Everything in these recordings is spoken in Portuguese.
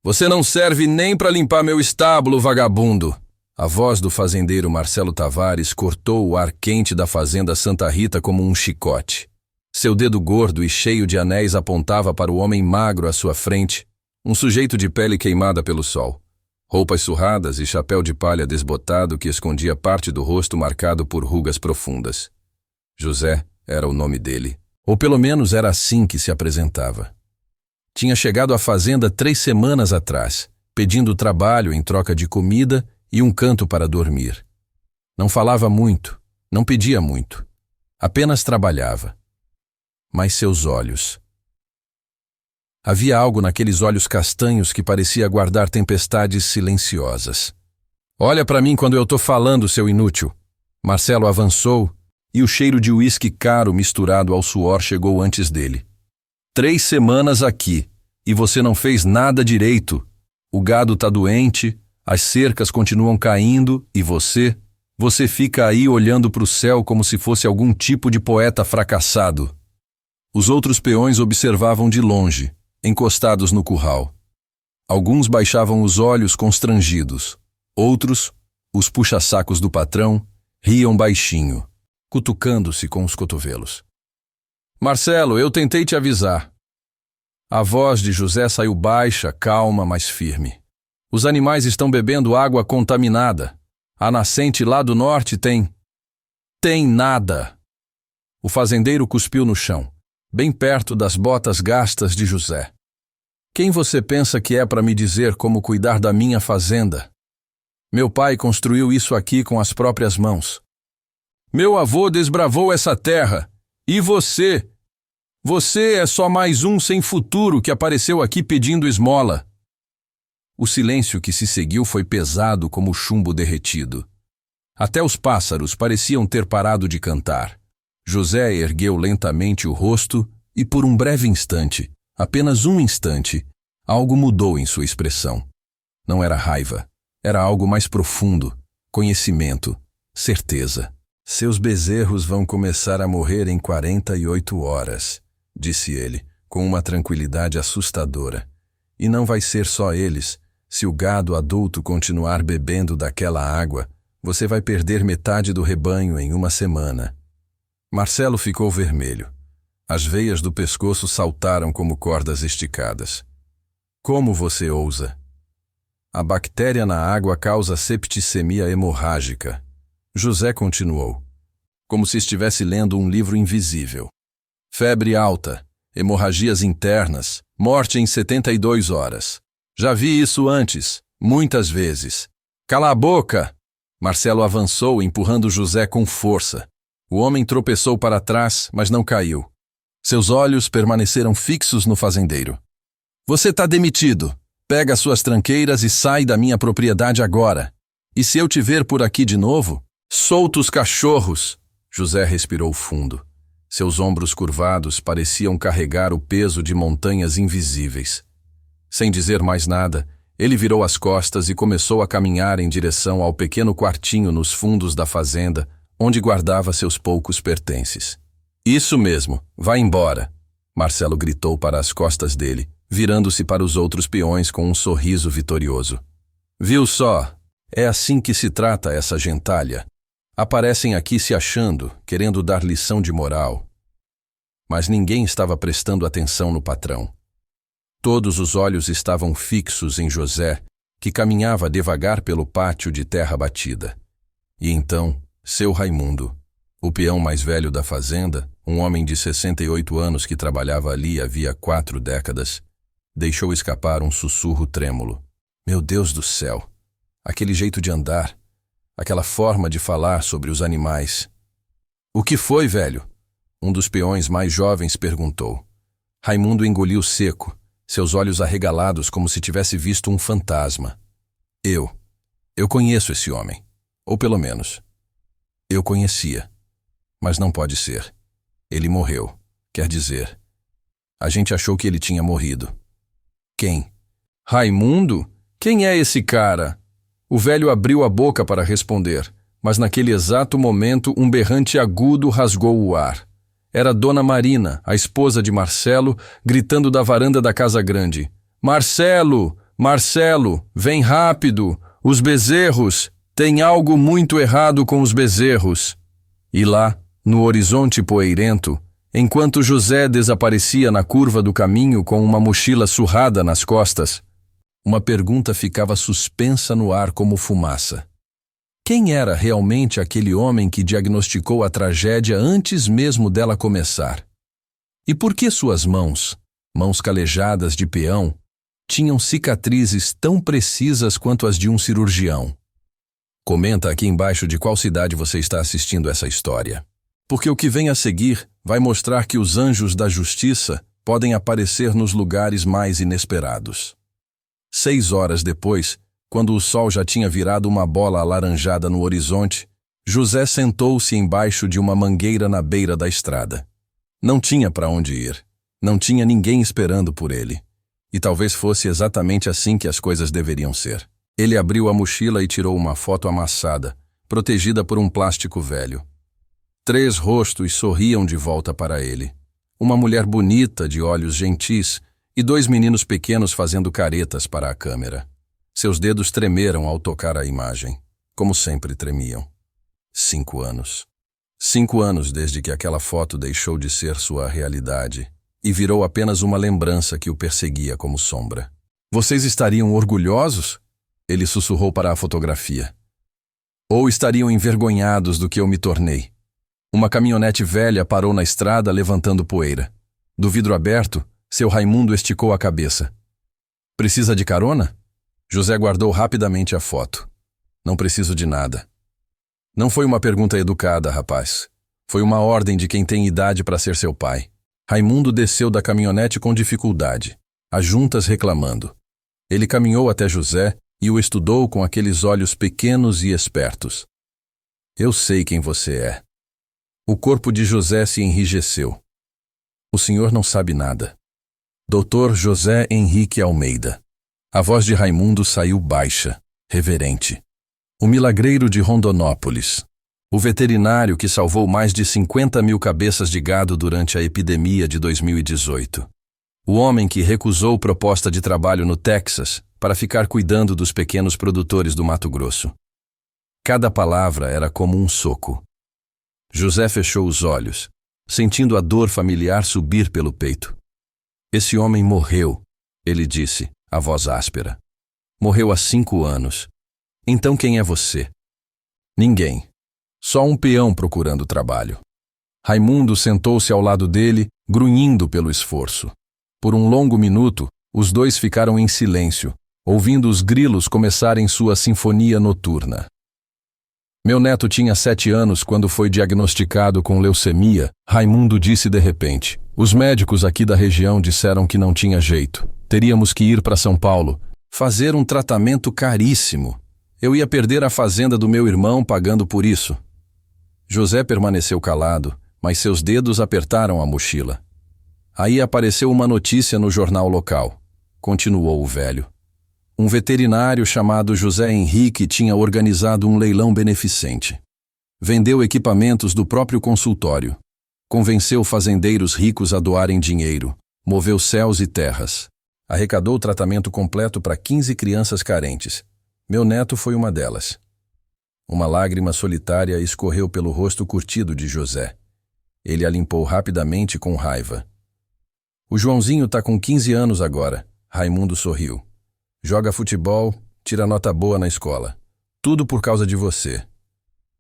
Você não serve nem para limpar meu estábulo, vagabundo! A voz do fazendeiro Marcelo Tavares cortou o ar quente da fazenda Santa Rita como um chicote. Seu dedo gordo e cheio de anéis apontava para o homem magro à sua frente, um sujeito de pele queimada pelo sol. Roupas surradas e chapéu de palha desbotado que escondia parte do rosto marcado por rugas profundas. José era o nome dele, ou pelo menos era assim que se apresentava. Tinha chegado à fazenda 3 semanas atrás, pedindo trabalho em troca de comida e um canto para dormir. Não falava muito, não pedia muito, apenas trabalhava. Mas seus olhos... Havia algo naqueles olhos castanhos que parecia guardar tempestades silenciosas. Olha para mim quando eu tô falando, seu inútil. Marcelo avançou e o cheiro de uísque caro misturado ao suor chegou antes dele. 3 semanas aqui e você não fez nada direito. O gado tá doente, as cercas continuam caindo e você fica aí olhando para o céu como se fosse algum tipo de poeta fracassado. Os outros peões observavam de longe, encostados no curral. Alguns baixavam os olhos constrangidos. Outros, os puxa-sacos do patrão, riam baixinho, cutucando-se com os cotovelos. Marcelo, eu tentei te avisar. A voz de José saiu baixa, calma, mas firme. Os animais estão bebendo água contaminada. A nascente lá do norte tem nada. O fazendeiro cuspiu no chão, bem perto das botas gastas de José. Quem você pensa que é para me dizer como cuidar da minha fazenda? Meu pai construiu isso aqui com as próprias mãos. Meu avô desbravou essa terra. E você? Você é só mais um sem futuro que apareceu aqui pedindo esmola. O silêncio que se seguiu foi pesado como chumbo derretido. Até os pássaros pareciam ter parado de cantar. José ergueu lentamente o rosto e por um breve instante, apenas um instante, algo mudou em sua expressão. Não era raiva, era algo mais profundo, conhecimento, certeza. Seus bezerros vão começar a morrer em 48 horas, disse ele, com uma tranquilidade assustadora. E não vai ser só eles. Se o gado adulto continuar bebendo daquela água, você vai perder metade do rebanho em 1 semana. Marcelo ficou vermelho. As veias do pescoço saltaram como cordas esticadas. Como você ousa? A bactéria na água causa septicemia hemorrágica. José continuou, como se estivesse lendo um livro invisível. Febre alta, hemorragias internas, morte em 72 horas. Já vi isso antes, muitas vezes. Cala a boca! Marcelo avançou, empurrando José com força. O homem tropeçou para trás, mas não caiu. Seus olhos permaneceram fixos no fazendeiro. Você está demitido. Pega suas tranqueiras e sai da minha propriedade agora. E se eu te ver por aqui de novo, solta os cachorros! José respirou fundo. Seus ombros curvados pareciam carregar o peso de montanhas invisíveis. Sem dizer mais nada, ele virou as costas e começou a caminhar em direção ao pequeno quartinho nos fundos da fazenda, onde guardava seus poucos pertences. Isso mesmo, vá embora! Marcelo gritou para as costas dele, virando-se para os outros peões com um sorriso vitorioso. Viu só? É assim que se trata essa gentalha. Aparecem aqui se achando, querendo dar lição de moral. Mas ninguém estava prestando atenção no patrão. Todos os olhos estavam fixos em José, que caminhava devagar pelo pátio de terra batida. E então, seu Raimundo, o peão mais velho da fazenda, um homem de 68 anos que trabalhava ali havia 4 décadas, deixou escapar um sussurro trêmulo. Meu Deus do céu! Aquele jeito de andar, aquela forma de falar sobre os animais. O que foi, velho? Um dos peões mais jovens perguntou. Raimundo engoliu seco, seus olhos arregalados como se tivesse visto um fantasma. Eu conheço esse homem. Ou pelo menos, eu conhecia. Mas não pode ser. Ele morreu. Quer dizer, a gente achou que ele tinha morrido. Quem? Raimundo? Quem é esse cara? O velho abriu a boca para responder, mas naquele exato momento um berrante agudo rasgou o ar. Era Dona Marina, a esposa de Marcelo, gritando da varanda da casa grande. Marcelo! Marcelo, vem rápido! Os bezerros! Tem algo muito errado com os bezerros! E lá, no horizonte poeirento, enquanto José desaparecia na curva do caminho com uma mochila surrada nas costas, uma pergunta ficava suspensa no ar como fumaça. Quem era realmente aquele homem que diagnosticou a tragédia antes mesmo dela começar? E por que suas mãos calejadas de peão, tinham cicatrizes tão precisas quanto as de um cirurgião? Comenta aqui embaixo de qual cidade você está assistindo essa história. Porque o que vem a seguir vai mostrar que os anjos da justiça podem aparecer nos lugares mais inesperados. 6 horas depois, quando o sol já tinha virado uma bola alaranjada no horizonte, José sentou-se embaixo de uma mangueira na beira da estrada. Não tinha para onde ir. Não tinha ninguém esperando por ele. E talvez fosse exatamente assim que as coisas deveriam ser. Ele abriu a mochila e tirou uma foto amassada, protegida por um plástico velho. 3 rostos sorriam de volta para ele. Uma mulher bonita, de olhos gentis, e 2 meninos pequenos fazendo caretas para a câmera. Seus dedos tremeram ao tocar a imagem, como sempre tremiam. 5 anos. 5 anos desde que aquela foto deixou de ser sua realidade e virou apenas uma lembrança que o perseguia como sombra. Vocês estariam orgulhosos? Ele sussurrou para a fotografia. Ou estariam envergonhados do que eu me tornei? Uma caminhonete velha parou na estrada levantando poeira. Do vidro aberto, seu Raimundo esticou a cabeça. Precisa de carona? José guardou rapidamente a foto. Não preciso de nada. Não foi uma pergunta educada, rapaz. Foi uma ordem de quem tem idade para ser seu pai. Raimundo desceu da caminhonete com dificuldade, as juntas reclamando. Ele caminhou até José e o estudou com aqueles olhos pequenos e espertos. Eu sei quem você é. O corpo de José se enrijeceu. O senhor não sabe nada. Dr. José Henrique Almeida. A voz de Raimundo saiu baixa, reverente. O milagreiro de Rondonópolis. O veterinário que salvou mais de 50 mil cabeças de gado durante a epidemia de 2018. O homem que recusou proposta de trabalho no Texas para ficar cuidando dos pequenos produtores do Mato Grosso. Cada palavra era como um soco. José fechou os olhos, sentindo a dor familiar subir pelo peito. Esse homem morreu, ele disse, a voz áspera. Morreu há 5 anos. Então quem é você? Ninguém. Só um peão procurando trabalho. Raimundo sentou-se ao lado dele, grunhindo pelo esforço. Por um longo minuto, os dois ficaram em silêncio, ouvindo os grilos começarem sua sinfonia noturna. Meu neto tinha 7 anos quando foi diagnosticado com leucemia, Raimundo disse de repente. Os médicos aqui da região disseram que não tinha jeito. Teríamos que ir para São Paulo, fazer um tratamento caríssimo. Eu ia perder a fazenda do meu irmão pagando por isso. José permaneceu calado, mas seus dedos apertaram a mochila. Aí apareceu uma notícia no jornal local. Continuou o velho. Um veterinário chamado José Henrique tinha organizado um leilão beneficente. Vendeu equipamentos do próprio consultório. Convenceu fazendeiros ricos a doarem dinheiro. Moveu céus e terras. Arrecadou tratamento completo para 15 crianças carentes. Meu neto foi uma delas. Uma lágrima solitária escorreu pelo rosto curtido de José. Ele a limpou rapidamente com raiva. O Joãozinho tá com 15 anos agora. Raimundo sorriu. Joga futebol, tira nota boa na escola. Tudo por causa de você.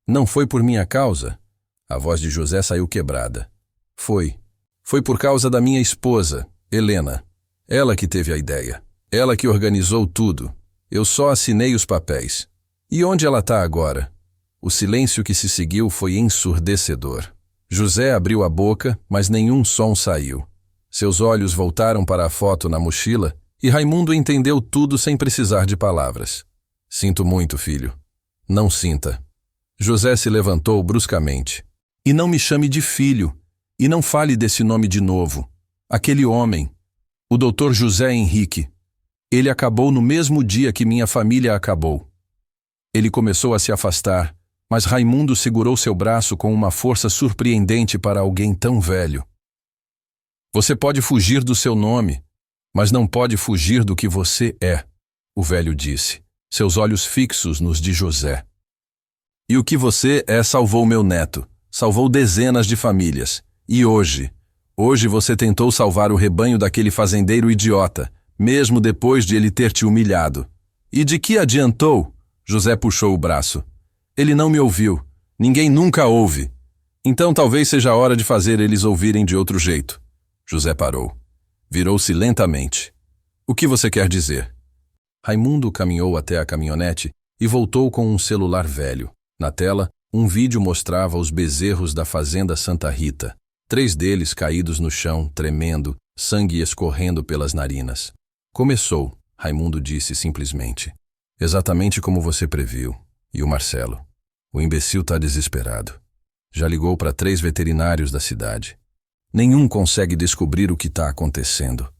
Não foi por minha causa? A voz de José saiu quebrada. Foi. Foi por causa da minha esposa, Helena. Ela que teve a ideia. Ela que organizou tudo. Eu só assinei os papéis. E onde ela está agora? O silêncio que se seguiu foi ensurdecedor. José abriu a boca, mas nenhum som saiu. Seus olhos voltaram para a foto na mochila e Raimundo entendeu tudo sem precisar de palavras. Sinto muito, filho. Não sinta. José se levantou bruscamente. E não me chame de filho. E não fale desse nome de novo. Aquele homem, o Dr. José Henrique. Ele acabou no mesmo dia que minha família acabou. Ele começou a se afastar, mas Raimundo segurou seu braço com uma força surpreendente para alguém tão velho. Você pode fugir do seu nome, mas não pode fugir do que você é. o velho disse, seus olhos fixos nos de José. E o que você é salvou meu neto, salvou dezenas de famílias. E hoje você tentou salvar o rebanho daquele fazendeiro idiota, mesmo depois de ele ter te humilhado. E de que adiantou? José puxou o braço. Ele não me ouviu. Ninguém nunca ouve. Então talvez seja a hora de fazer eles ouvirem de outro jeito. José parou. Virou-se lentamente. O que você quer dizer? Raimundo caminhou até a caminhonete e voltou com um celular velho. Na tela, um vídeo mostrava os bezerros da fazenda Santa Rita. 3 deles caídos no chão, tremendo, sangue escorrendo pelas narinas. Começou, Raimundo disse simplesmente. Exatamente como você previu. E o Marcelo? O imbecil está desesperado. Já ligou para 3 veterinários da cidade. Nenhum consegue descobrir o que está acontecendo.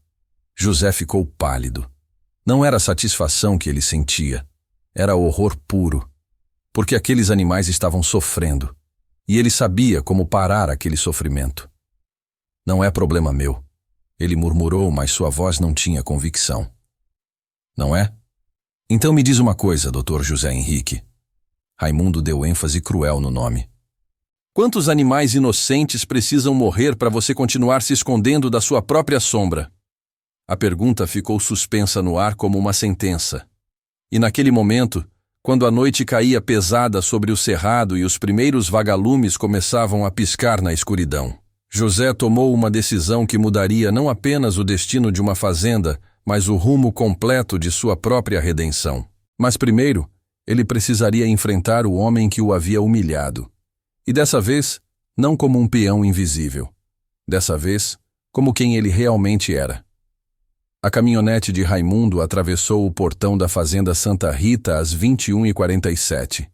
José ficou pálido. Não era a satisfação que ele sentia. Era horror puro. Porque aqueles animais estavam sofrendo. E ele sabia como parar aquele sofrimento. Não é problema meu. Ele murmurou, mas sua voz não tinha convicção. Não é? Então me diz uma coisa, Dr. José Henrique. Raimundo deu ênfase cruel no nome. Quantos animais inocentes precisam morrer para você continuar se escondendo da sua própria sombra? A pergunta ficou suspensa no ar como uma sentença. E naquele momento, quando a noite caía pesada sobre o cerrado e os primeiros vagalumes começavam a piscar na escuridão, José tomou uma decisão que mudaria não apenas o destino de uma fazenda, mas o rumo completo de sua própria redenção. Mas primeiro, ele precisaria enfrentar o homem que o havia humilhado. E dessa vez, não como um peão invisível. Dessa vez, como quem ele realmente era. A caminhonete de Raimundo atravessou o portão da fazenda Santa Rita às 21h47.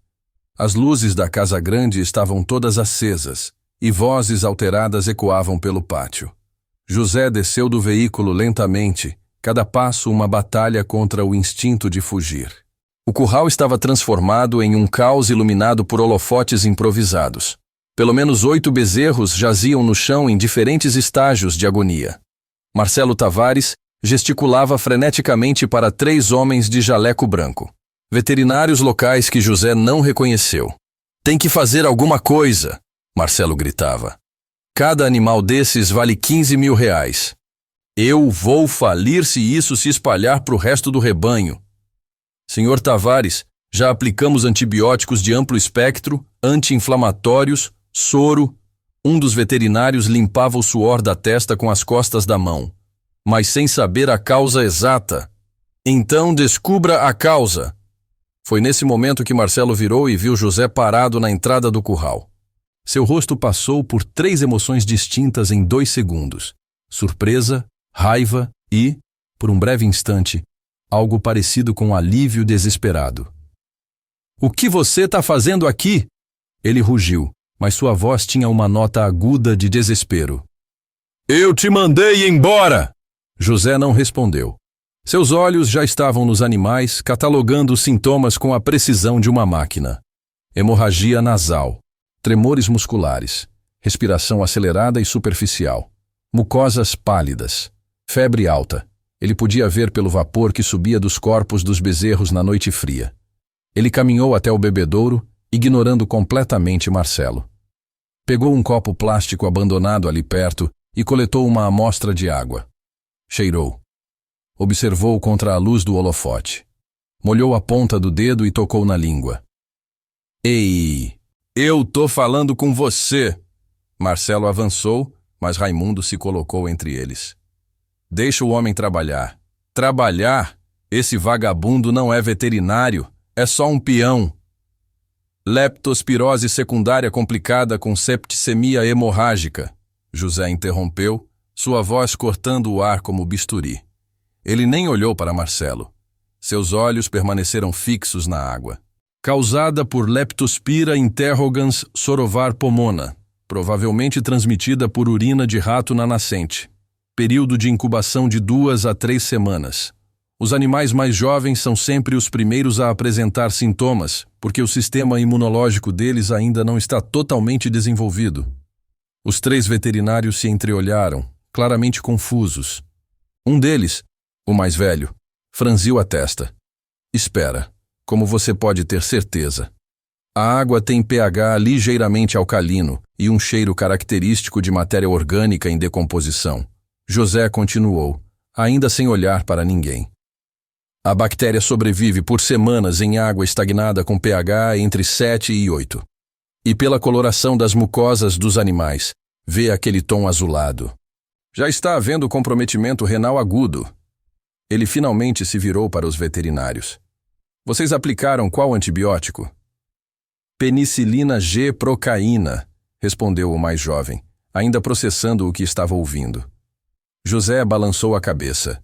As luzes da casa grande estavam todas acesas, e vozes alteradas ecoavam pelo pátio. José desceu do veículo lentamente, cada passo uma batalha contra o instinto de fugir. O curral estava transformado em um caos iluminado por holofotes improvisados. Pelo menos 8 bezerros jaziam no chão em diferentes estágios de agonia. Marcelo Tavares gesticulava freneticamente para 3 homens de jaleco branco. Veterinários locais que José não reconheceu. Tem que fazer alguma coisa, Marcelo gritava. Cada animal desses vale 15 mil reais. Eu vou falir se isso se espalhar para o resto do rebanho. Senhor Tavares, já aplicamos antibióticos de amplo espectro, anti-inflamatórios, soro. Um dos veterinários limpava o suor da testa com as costas da mão, mas sem saber a causa exata. Então descubra a causa. Foi nesse momento que Marcelo virou e viu José parado na entrada do curral. Seu rosto passou por 3 emoções distintas em 2 segundos. Surpresa, raiva e, por um breve instante, algo parecido com alívio desesperado. O que você está fazendo aqui? Ele rugiu, mas sua voz tinha uma nota aguda de desespero. Eu te mandei embora! José não respondeu. Seus olhos já estavam nos animais, catalogando os sintomas com a precisão de uma máquina. Hemorragia nasal, tremores musculares, respiração acelerada e superficial, mucosas pálidas, febre alta. Ele podia ver pelo vapor que subia dos corpos dos bezerros na noite fria. Ele caminhou até o bebedouro, ignorando completamente Marcelo. Pegou um copo plástico abandonado ali perto e coletou uma amostra de água. Cheirou. Observou contra a luz do holofote. Molhou a ponta do dedo e tocou na língua. Ei, eu tô falando com você! Marcelo avançou, mas Raimundo se colocou entre eles. Deixa o homem trabalhar. Trabalhar? Esse vagabundo não é veterinário, é só um peão. Leptospirose secundária complicada com septicemia hemorrágica. José interrompeu, sua voz cortando o ar como bisturi. Ele nem olhou para Marcelo. Seus olhos permaneceram fixos na água. Causada por Leptospira interrogans sorovar pomona, provavelmente transmitida por urina de rato na nascente. Período de incubação de 2 a 3 semanas. Os animais mais jovens são sempre os primeiros a apresentar sintomas, porque o sistema imunológico deles ainda não está totalmente desenvolvido. Os 3 veterinários se entreolharam, claramente confusos. Um deles, o mais velho, franziu a testa. Espera, como você pode ter certeza? A água tem pH ligeiramente alcalino e um cheiro característico de matéria orgânica em decomposição. José continuou, ainda sem olhar para ninguém. A bactéria sobrevive por semanas em água estagnada com pH entre 7 e 8. E pela coloração das mucosas dos animais, vê aquele tom azulado. Já está havendo comprometimento renal agudo. Ele finalmente se virou para os veterinários. Vocês aplicaram qual antibiótico? Penicilina G-procaína, respondeu o mais jovem, ainda processando o que estava ouvindo. José balançou a cabeça.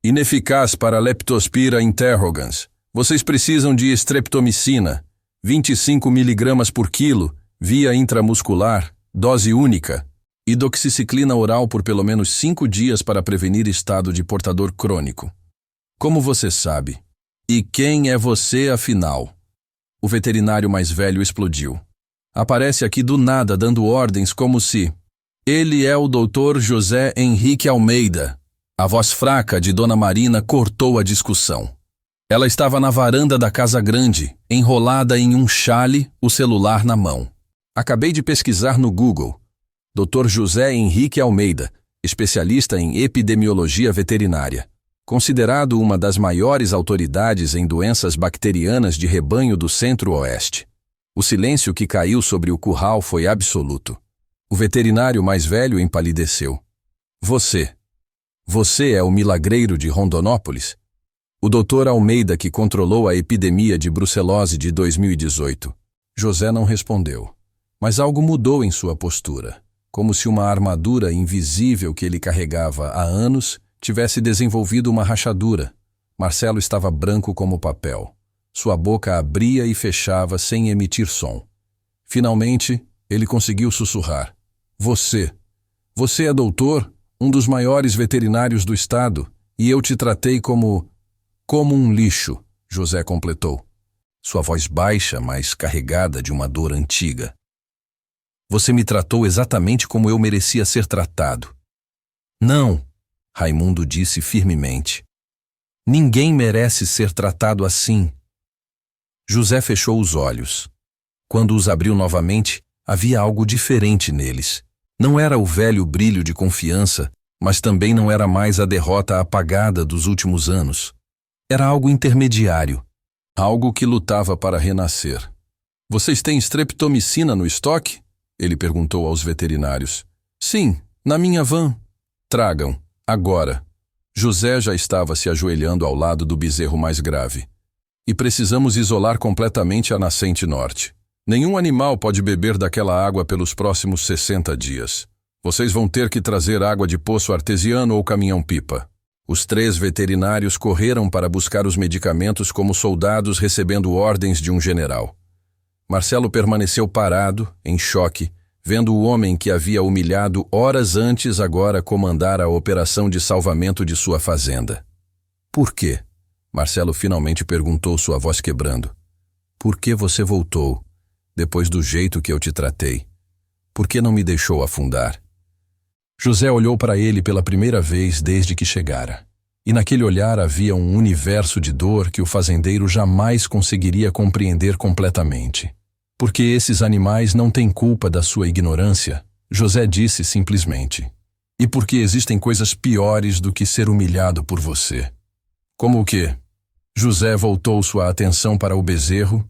Ineficaz para Leptospira interrogans. Vocês precisam de streptomicina, 25 mg por quilo, via intramuscular, dose única, e doxiciclina oral por pelo menos 5 dias para prevenir estado de portador crônico. Como você sabe? E quem é você, afinal? O veterinário mais velho explodiu. Aparece aqui do nada dando ordens como se... Ele é o Dr. José Henrique Almeida. A voz fraca de Dona Marina cortou a discussão. Ela estava na varanda da casa grande, enrolada em um chale, o celular na mão. Acabei de pesquisar no Google. Dr. José Henrique Almeida, especialista em epidemiologia veterinária. Considerado uma das maiores autoridades em doenças bacterianas de rebanho do Centro-Oeste. O silêncio que caiu sobre o curral foi absoluto. O veterinário mais velho empalideceu. Você é o milagreiro de Rondonópolis? O Dr. Almeida que controlou a epidemia de brucelose de 2018. José não respondeu, mas algo mudou em sua postura, como se uma armadura invisível que ele carregava há anos tivesse desenvolvido uma rachadura. Marcelo estava branco como papel. Sua boca abria e fechava sem emitir som. Finalmente, ele conseguiu sussurrar. Você é doutor, um dos maiores veterinários do estado, e eu te tratei como um lixo, José completou. Sua voz baixa, mas carregada de uma dor antiga. Você me tratou exatamente como eu merecia ser tratado. Não, Raimundo disse firmemente. Ninguém merece ser tratado assim. José fechou os olhos. Quando os abriu novamente, havia algo diferente neles. Não era o velho brilho de confiança, mas também não era mais a derrota apagada dos últimos anos. Era algo intermediário, algo que lutava para renascer. Vocês têm streptomicina no estoque? Ele perguntou aos veterinários. Sim, na minha van. Tragam, agora. José já estava se ajoelhando ao lado do bezerro mais grave. E precisamos isolar completamente a nascente norte. Nenhum animal pode beber daquela água pelos próximos 60 dias. Vocês vão ter que trazer água de poço artesiano ou caminhão-pipa. Os 3 veterinários correram para buscar os medicamentos como soldados recebendo ordens de um general. Marcelo permaneceu parado, em choque, vendo o homem que havia humilhado horas antes agora comandar a operação de salvamento de sua fazenda. Por quê? Marcelo finalmente perguntou, sua voz quebrando. Por que você voltou? Depois do jeito que eu te tratei. Por que não me deixou afundar? José olhou para ele pela primeira vez desde que chegara. E naquele olhar havia um universo de dor que o fazendeiro jamais conseguiria compreender completamente. Porque esses animais não têm culpa da sua ignorância, José disse simplesmente. E porque existem coisas piores do que ser humilhado por você. Como o quê? José voltou sua atenção para o bezerro,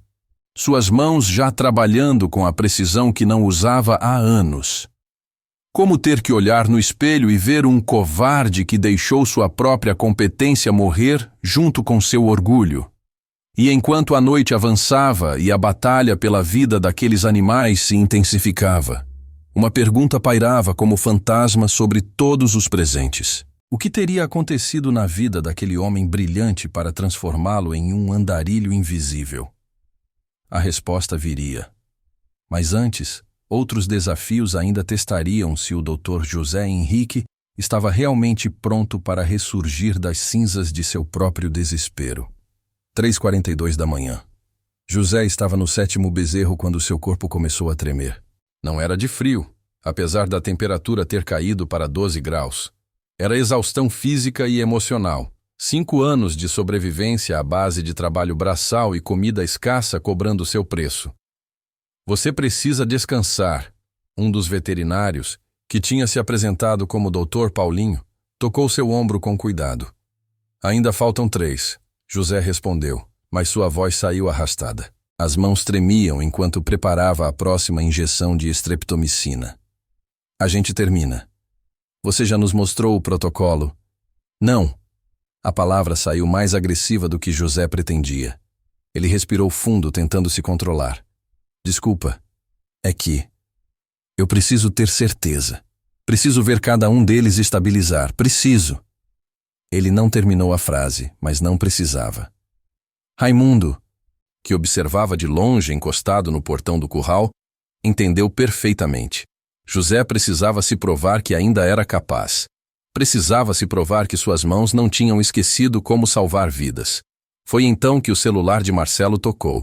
suas mãos já trabalhando com a precisão que não usava há anos. Como ter que olhar no espelho e ver um covarde que deixou sua própria competência morrer junto com seu orgulho. E enquanto a noite avançava e a batalha pela vida daqueles animais se intensificava, uma pergunta pairava como fantasma sobre todos os presentes. O que teria acontecido na vida daquele homem brilhante para transformá-lo em um andarilho invisível? A resposta viria. Mas antes, outros desafios ainda testariam se o Dr. José Henrique estava realmente pronto para ressurgir das cinzas de seu próprio desespero. 3h42 da manhã. José estava no 7º bezerro quando seu corpo começou a tremer. Não era de frio, apesar da temperatura ter caído para 12 graus. Era exaustão física e emocional, 5 anos de sobrevivência à base de trabalho braçal e comida escassa cobrando seu preço. Você precisa descansar. Um dos veterinários, que tinha se apresentado como Dr. Paulinho, tocou seu ombro com cuidado. Ainda faltam 3, José respondeu, mas sua voz saiu arrastada. As mãos tremiam enquanto preparava a próxima injeção de streptomicina. A gente termina. Você já nos mostrou o protocolo? Não. A palavra saiu mais agressiva do que José pretendia. Ele respirou fundo, tentando se controlar. Desculpa. É que... eu preciso ter certeza. Preciso ver cada um deles estabilizar. Preciso. Ele não terminou a frase, mas não precisava. Raimundo, que observava de longe encostado no portão do curral, entendeu perfeitamente. José precisava se provar que ainda era capaz. Precisava se provar que suas mãos não tinham esquecido como salvar vidas. Foi então que o celular de Marcelo tocou.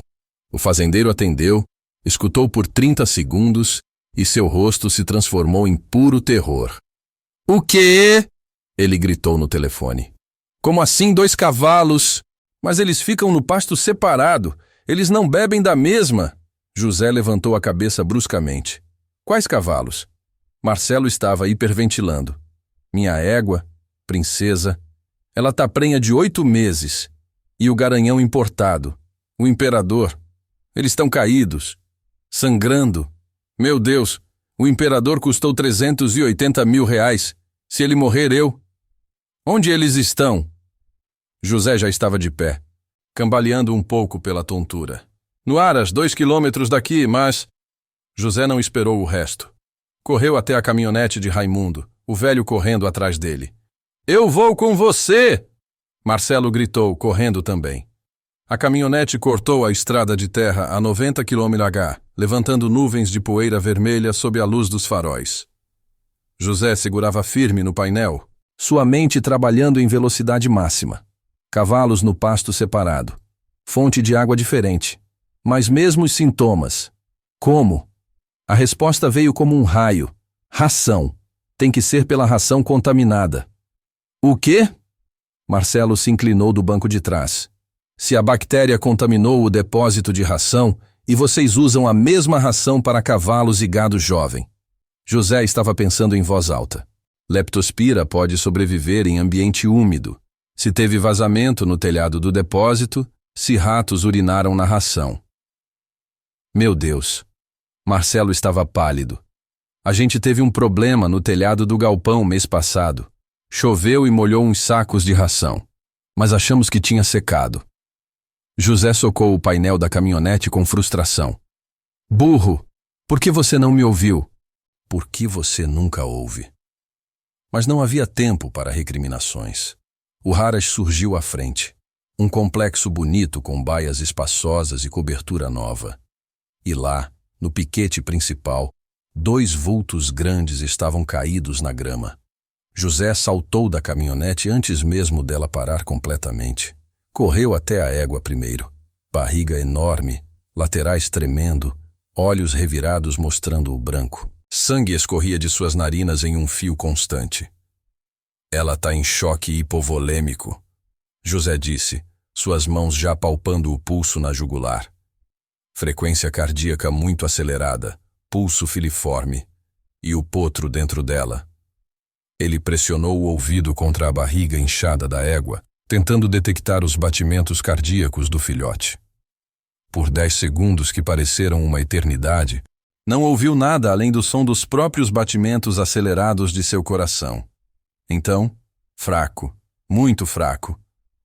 O fazendeiro atendeu, escutou por 30 segundos e seu rosto se transformou em puro terror. O quê? Ele gritou no telefone. Como assim 2 cavalos? Mas eles ficam no pasto separado. Eles não bebem da mesma. José levantou a cabeça bruscamente. Quais cavalos? Marcelo estava hiperventilando. Minha égua, princesa, ela tá prenha de 8 meses. E o garanhão importado, o imperador, eles estão caídos, sangrando. Meu Deus, o imperador custou 380 mil reais. Se ele morrer, eu... Onde eles estão? José já estava de pé, cambaleando um pouco pela tontura. No Aras, 2 quilômetros daqui, mas... José não esperou o resto. Correu até a caminhonete de Raimundo, o velho correndo atrás dele. Eu vou com você! Marcelo gritou, correndo também. A caminhonete cortou a estrada de terra a 90 km/h, levantando nuvens de poeira vermelha sob a luz dos faróis. José segurava firme no painel, sua mente trabalhando em velocidade máxima. Cavalos no pasto separado. Fonte de água diferente. Mas mesmo os sintomas. Como? A resposta veio como um raio. Ração. Tem que ser pela ração contaminada. O quê? Marcelo se inclinou do banco de trás. Se a bactéria contaminou o depósito de ração e vocês usam a mesma ração para cavalos e gado jovem. José estava pensando em voz alta. Leptospira pode sobreviver em ambiente úmido. Se teve vazamento no telhado do depósito, se ratos urinaram na ração. Meu Deus. Marcelo estava pálido. A gente teve um problema no telhado do galpão mês passado. Choveu e molhou uns sacos de ração, mas achamos que tinha secado. José socou o painel da caminhonete com frustração. Burro, por que você não me ouviu? Por que você nunca ouve? Mas não havia tempo para recriminações. O Haras surgiu à frente. Um complexo bonito com baias espaçosas e cobertura nova. E lá, no piquete principal, 2 vultos grandes estavam caídos na grama. José saltou da caminhonete antes mesmo dela parar completamente. Correu até a égua primeiro. Barriga enorme, laterais tremendo, olhos revirados mostrando o branco. Sangue escorria de suas narinas em um fio constante. Ela tá em choque hipovolêmico, José disse, suas mãos já palpando o pulso na jugular. Frequência cardíaca muito acelerada, pulso filiforme, e o potro dentro dela. Ele pressionou o ouvido contra a barriga inchada da égua, tentando detectar os batimentos cardíacos do filhote. Por 10 segundos que pareceram uma eternidade, não ouviu nada além do som dos próprios batimentos acelerados de seu coração. Então, fraco, muito fraco,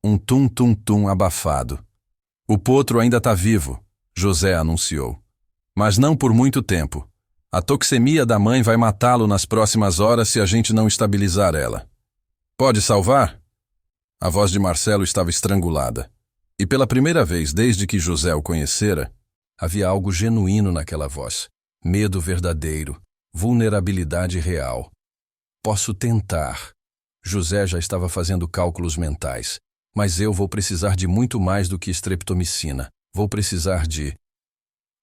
um tum-tum-tum abafado. O potro ainda está vivo, José anunciou. Mas não por muito tempo. A toxemia da mãe vai matá-lo nas próximas horas se a gente não estabilizar ela. Pode salvar? A voz de Marcelo estava estrangulada. E pela primeira vez desde que José o conhecera, havia algo genuíno naquela voz. Medo verdadeiro, vulnerabilidade real. Posso tentar. José já estava fazendo cálculos mentais. Mas eu vou precisar de muito mais do que streptomicina. Vou precisar de...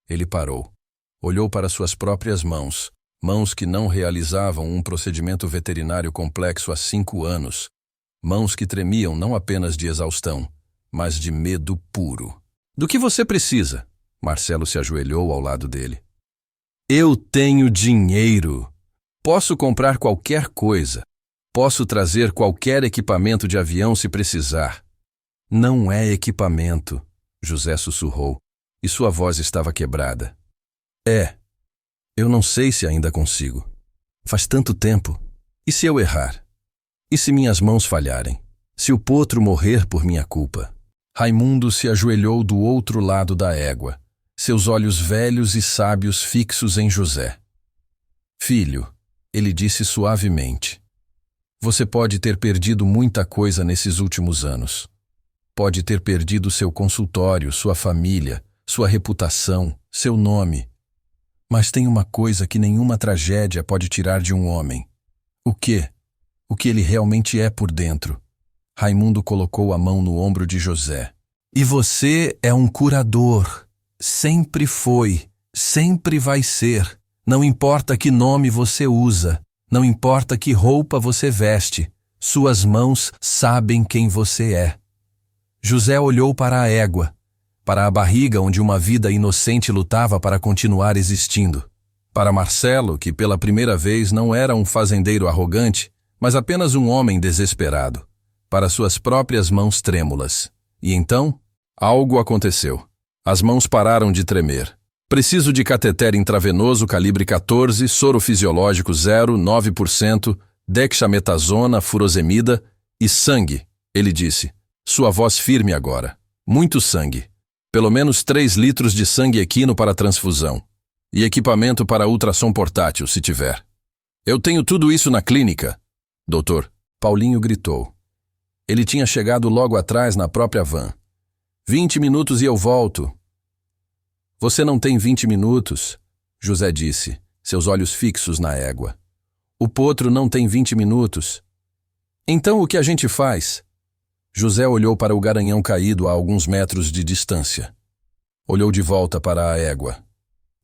Ele parou. Olhou para suas próprias mãos, mãos que não realizavam um procedimento veterinário complexo há 5 anos, Mãos que tremiam não apenas de exaustão, mas de medo puro. Do que você precisa? Marcelo se ajoelhou ao lado dele. Eu tenho dinheiro. Posso comprar qualquer coisa. Posso trazer qualquer equipamento de avião se precisar. Não é equipamento, José sussurrou, e sua voz estava quebrada. Eu não sei se ainda consigo. Faz tanto tempo. E se eu errar? E se minhas mãos falharem? Se o potro morrer por minha culpa? Raimundo se ajoelhou do outro lado da égua, seus olhos velhos e sábios fixos em José. Filho, ele disse suavemente, você pode ter perdido muita coisa nesses últimos anos. Pode ter perdido seu consultório, sua família, sua reputação, seu nome. Mas tem uma coisa que nenhuma tragédia pode tirar de um homem. O quê? O que ele realmente é por dentro. Raimundo colocou a mão no ombro de José. E você é um curador. Sempre foi, sempre vai ser. Não importa que nome você usa, não importa que roupa você veste, suas mãos sabem quem você é. José olhou para a égua, para a barriga onde uma vida inocente lutava para continuar existindo. Para Marcelo, que pela primeira vez não era um fazendeiro arrogante, mas apenas um homem desesperado. Para suas próprias mãos trêmulas. E então, algo aconteceu. As mãos pararam de tremer. Preciso de cateter intravenoso calibre 14, soro fisiológico 0,9%, dexametasona, furosemida e sangue, ele disse. Sua voz firme agora. Muito sangue. Pelo menos 3 litros de sangue equino para transfusão. E equipamento para ultrassom portátil, se tiver. Eu tenho tudo isso na clínica, doutor. Paulinho gritou. Ele tinha chegado logo atrás na própria van. 20 minutos e eu volto. Você não tem 20 minutos, José disse, seus olhos fixos na égua. O potro não tem 20 minutos. Então o que a gente faz? José olhou para o garanhão caído a alguns metros de distância. Olhou de volta para a égua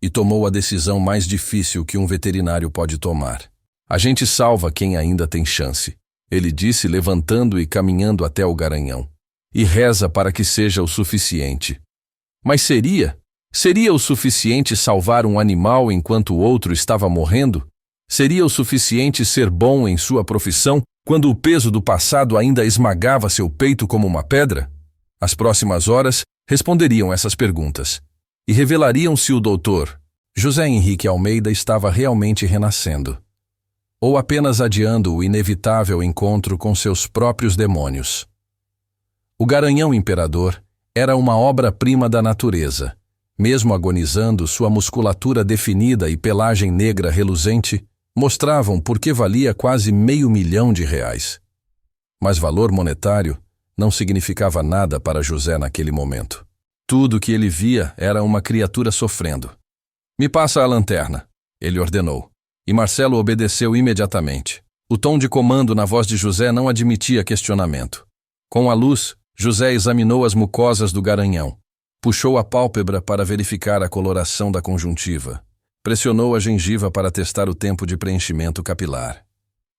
e tomou a decisão mais difícil que um veterinário pode tomar. A gente salva quem ainda tem chance, ele disse levantando e caminhando até o garanhão. E reza para que seja o suficiente. Mas seria o suficiente salvar um animal enquanto o outro estava morrendo? Seria o suficiente ser bom em sua profissão quando o peso do passado ainda esmagava seu peito como uma pedra? As próximas horas responderiam essas perguntas e revelariam se o doutor José Henrique Almeida estava realmente renascendo, ou apenas adiando o inevitável encontro com seus próprios demônios. O garanhão imperador era uma obra-prima da natureza. Mesmo agonizando, sua musculatura definida e pelagem negra reluzente mostravam por que valia quase R$500 mil. Mas valor monetário não significava nada para José naquele momento. Tudo que ele via era uma criatura sofrendo. Me passa a lanterna, ele ordenou. E Marcelo obedeceu imediatamente. O tom de comando na voz de José não admitia questionamento. Com a luz, José examinou as mucosas do garanhão. Puxou a pálpebra para verificar a coloração da conjuntiva. Pressionou a gengiva para testar o tempo de preenchimento capilar.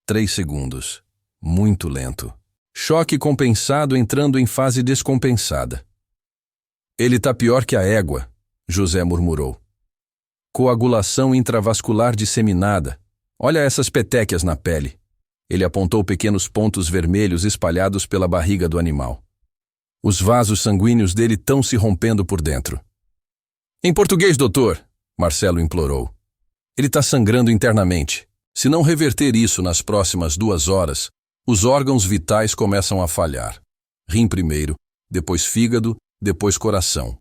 3 segundos. Muito lento. Choque compensado entrando em fase descompensada. Ele tá pior que a égua, José murmurou. Coagulação intravascular disseminada. Olha essas petequias na pele. Ele apontou pequenos pontos vermelhos espalhados pela barriga do animal. Os vasos sanguíneos dele estão se rompendo por dentro. Em português, doutor, Marcelo implorou. Ele está sangrando internamente. Se não reverter isso nas próximas 2 horas, os órgãos vitais começam a falhar. Rim primeiro, depois fígado, depois coração.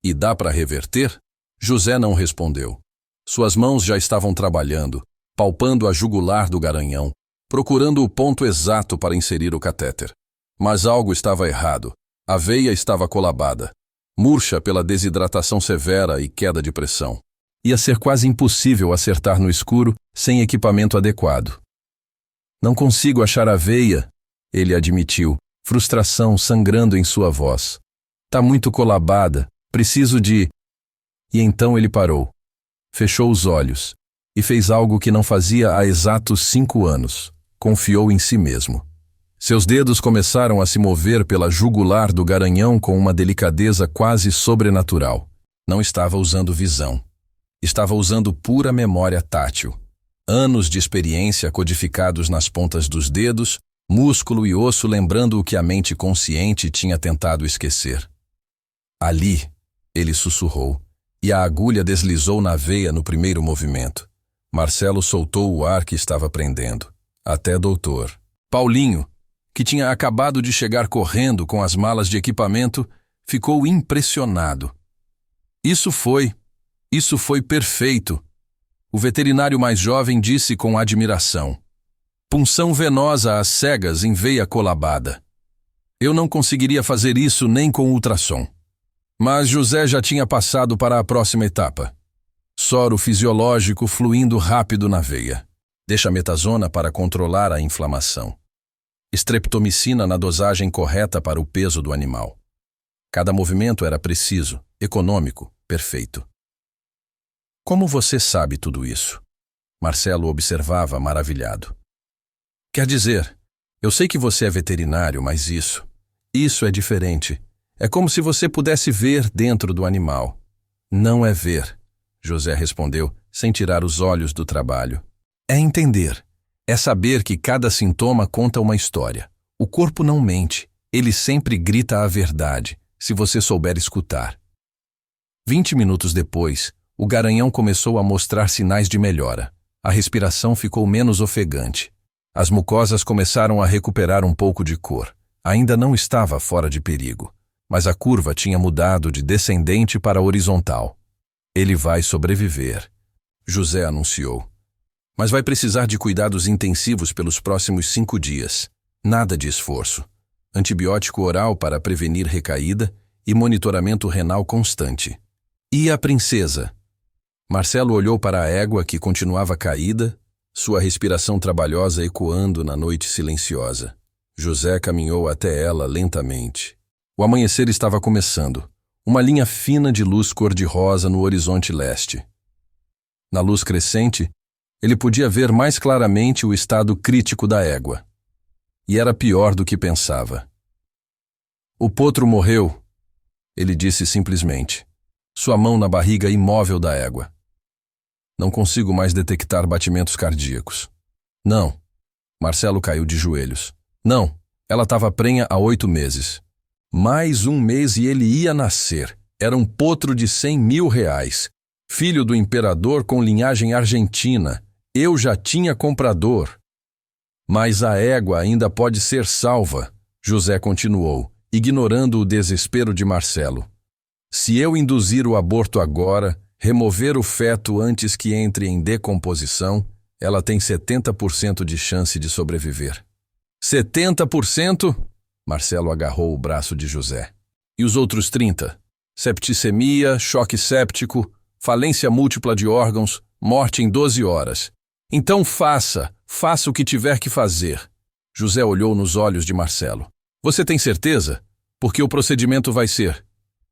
E dá para reverter? José não respondeu. Suas mãos já estavam trabalhando, palpando a jugular do garanhão, procurando o ponto exato para inserir o catéter. Mas algo estava errado. A veia estava colabada, murcha pela desidratação severa e queda de pressão. Ia ser quase impossível acertar no escuro sem equipamento adequado. Não consigo achar a veia, ele admitiu, frustração sangrando em sua voz. Tá muito colabada, preciso de... E então ele parou, fechou os olhos e fez algo que não fazia há exatos 5 anos. Confiou em si mesmo. Seus dedos começaram a se mover pela jugular do garanhão com uma delicadeza quase sobrenatural. Não estava usando visão. Estava usando pura memória tátil. Anos de experiência codificados nas pontas dos dedos, músculo e osso lembrando o que a mente consciente tinha tentado esquecer. Ali, ele sussurrou, e a agulha deslizou na veia no primeiro movimento. Marcelo soltou o ar que estava prendendo. Até doutor Paulinho, que tinha acabado de chegar correndo com as malas de equipamento, ficou impressionado. Isso foi perfeito. O veterinário mais jovem disse com admiração. Punção venosa às cegas em veia colabada. Eu não conseguiria fazer isso nem com ultrassom. Mas José já tinha passado para a próxima etapa. Soro fisiológico fluindo rápido na veia. Dexametasona para controlar a inflamação. Streptomicina na dosagem correta para o peso do animal. Cada movimento era preciso, econômico, perfeito. Como você sabe tudo isso? Marcelo observava maravilhado. Quer dizer, eu sei que você é veterinário, mas isso é diferente. É como se você pudesse ver dentro do animal. Não é ver, José respondeu, sem tirar os olhos do trabalho. É entender. É saber que cada sintoma conta uma história. O corpo não mente. Ele sempre grita a verdade, se você souber escutar. 20 minutos depois, o garanhão começou a mostrar sinais de melhora. A respiração ficou menos ofegante. As mucosas começaram a recuperar um pouco de cor. Ainda não estava fora de perigo, mas a curva tinha mudado de descendente para horizontal. Ele vai sobreviver, José anunciou. Mas vai precisar de cuidados intensivos pelos próximos 5 dias. Nada de esforço. Antibiótico oral para prevenir recaída e monitoramento renal constante. E a princesa? Marcelo olhou para a égua que continuava caída, sua respiração trabalhosa ecoando na noite silenciosa. José caminhou até ela lentamente. O amanhecer estava começando. Uma linha fina de luz cor-de-rosa no horizonte leste. Na luz crescente, ele podia ver mais claramente o estado crítico da égua. E era pior do que pensava. O potro morreu, ele disse simplesmente, sua mão na barriga imóvel da égua. Não consigo mais detectar batimentos cardíacos. Não. Marcelo caiu de joelhos. Não, ela estava prenha há 8 meses. Mais 1 mês e ele ia nascer. Era um potro de R$100.000. Filho do imperador com linhagem argentina. Eu já tinha comprador. Mas a égua ainda pode ser salva, José continuou, ignorando o desespero de Marcelo. Se eu induzir o aborto agora, remover o feto antes que entre em decomposição, ela tem 70% de chance de sobreviver. 70%? Marcelo agarrou o braço de José. E os outros 30%? Septicemia, choque séptico, falência múltipla de órgãos, morte em 12 horas. Então faça o que tiver que fazer. José olhou nos olhos de Marcelo. Você tem certeza? Porque o procedimento vai ser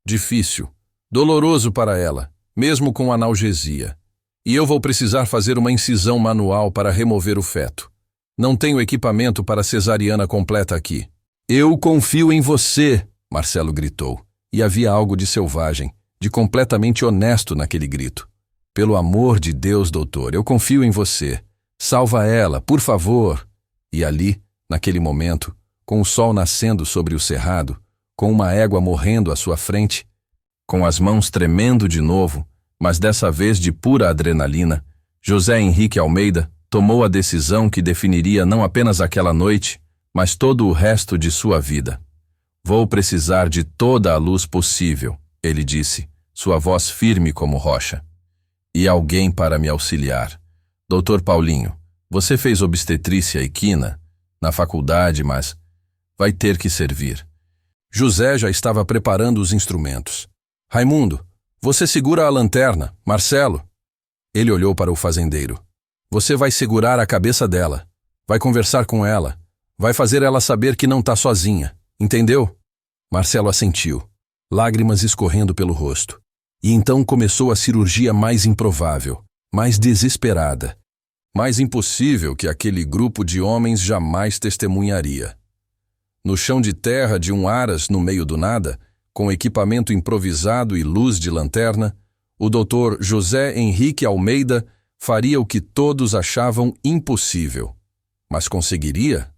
difícil, doloroso para ela, mesmo com analgesia. E eu vou precisar fazer uma incisão manual para remover o feto. Não tenho equipamento para cesariana completa aqui. Eu confio em você, Marcelo gritou. E havia algo de selvagem, de completamente honesto naquele grito. Pelo amor de Deus, doutor, eu confio em você. Salva ela, por favor. E ali, naquele momento, com o sol nascendo sobre o cerrado, com uma égua morrendo à sua frente, com as mãos tremendo de novo, mas dessa vez de pura adrenalina, José Henrique Almeida tomou a decisão que definiria não apenas aquela noite, mas todo o resto de sua vida. Vou precisar de toda a luz possível, ele disse, sua voz firme como rocha. E alguém para me auxiliar. Doutor Paulinho, você fez obstetrícia equina na faculdade, mas vai ter que servir. José já estava preparando os instrumentos. Raimundo, você segura a lanterna, Marcelo. Ele olhou para o fazendeiro. Você vai segurar a cabeça dela. Vai conversar com ela. Vai fazer ela saber que não está sozinha. Entendeu? Marcelo assentiu, lágrimas escorrendo pelo rosto. E então começou a cirurgia mais improvável, mais desesperada, mais impossível que aquele grupo de homens jamais testemunharia. no chão de terra de um aras no meio do nada, com equipamento improvisado e luz de lanterna, o Dr. José Henrique Almeida faria o que todos achavam impossível. Mas conseguiria?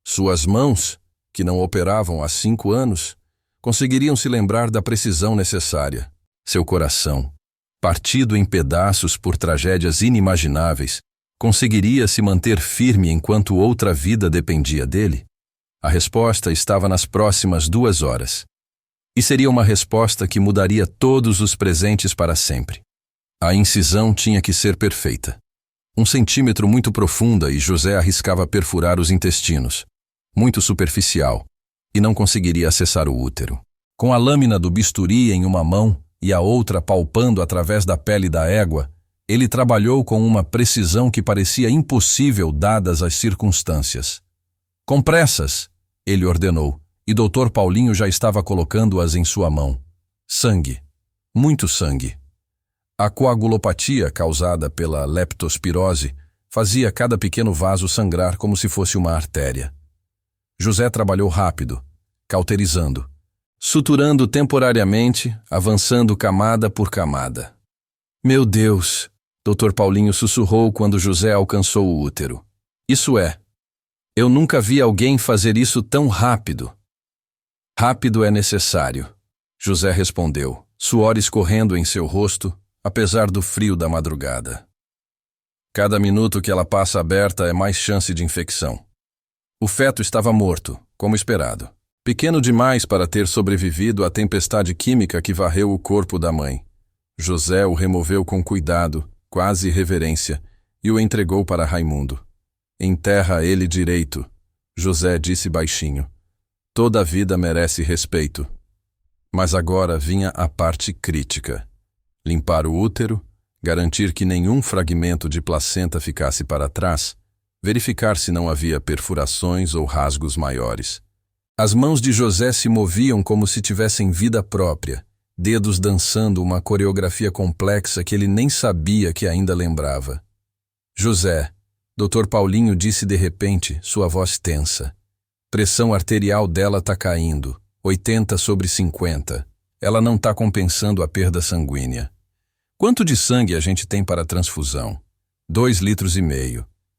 Suas mãos, que não operavam há 5 anos, conseguiriam se lembrar da precisão necessária. Seu coração, partido em pedaços por tragédias inimagináveis, conseguiria se manter firme enquanto outra vida dependia dele? A resposta estava nas próximas 2 horas. E seria uma resposta que mudaria todos os presentes para sempre. A incisão tinha que ser perfeita. 1 centímetro muito profunda e José arriscava perfurar os intestinos. Muito superficial, e não conseguiria acessar o útero. Com a lâmina do bisturi em uma mão e a outra palpando através da pele da égua, ele trabalhou com uma precisão que parecia impossível dadas as circunstâncias. Com pressas, ele ordenou, e Dr. Paulinho já estava colocando-as em sua mão. Sangue. Muito sangue. A coagulopatia causada pela leptospirose fazia cada pequeno vaso sangrar como se fosse uma artéria. José trabalhou rápido, cauterizando, suturando temporariamente, avançando camada por camada. Meu Deus! Dr. Paulinho sussurrou quando José alcançou o útero. Isso é, eu nunca vi alguém fazer isso tão rápido. Rápido é necessário, José respondeu, suor escorrendo em seu rosto, apesar do frio da madrugada. Cada minuto que ela passa aberta é mais chance de infecção. O feto estava morto, como esperado. Pequeno demais para ter sobrevivido à tempestade química que varreu o corpo da mãe. José o removeu com cuidado, quase reverência, e o entregou para Raimundo. Enterra ele direito, José disse baixinho. Toda a vida merece respeito. Mas agora vinha a parte crítica. Limpar o útero, garantir que nenhum fragmento de placenta ficasse para trás, verificar se não havia perfurações ou rasgos maiores. As mãos de José se moviam como se tivessem vida própria, dedos dançando uma coreografia complexa que ele nem sabia que ainda lembrava. José, Dr. Paulinho disse de repente, sua voz tensa. Pressão arterial dela tá caindo, 80/50. Ela não tá compensando a perda sanguínea. Quanto de sangue a gente tem para a transfusão? 2,5 litros.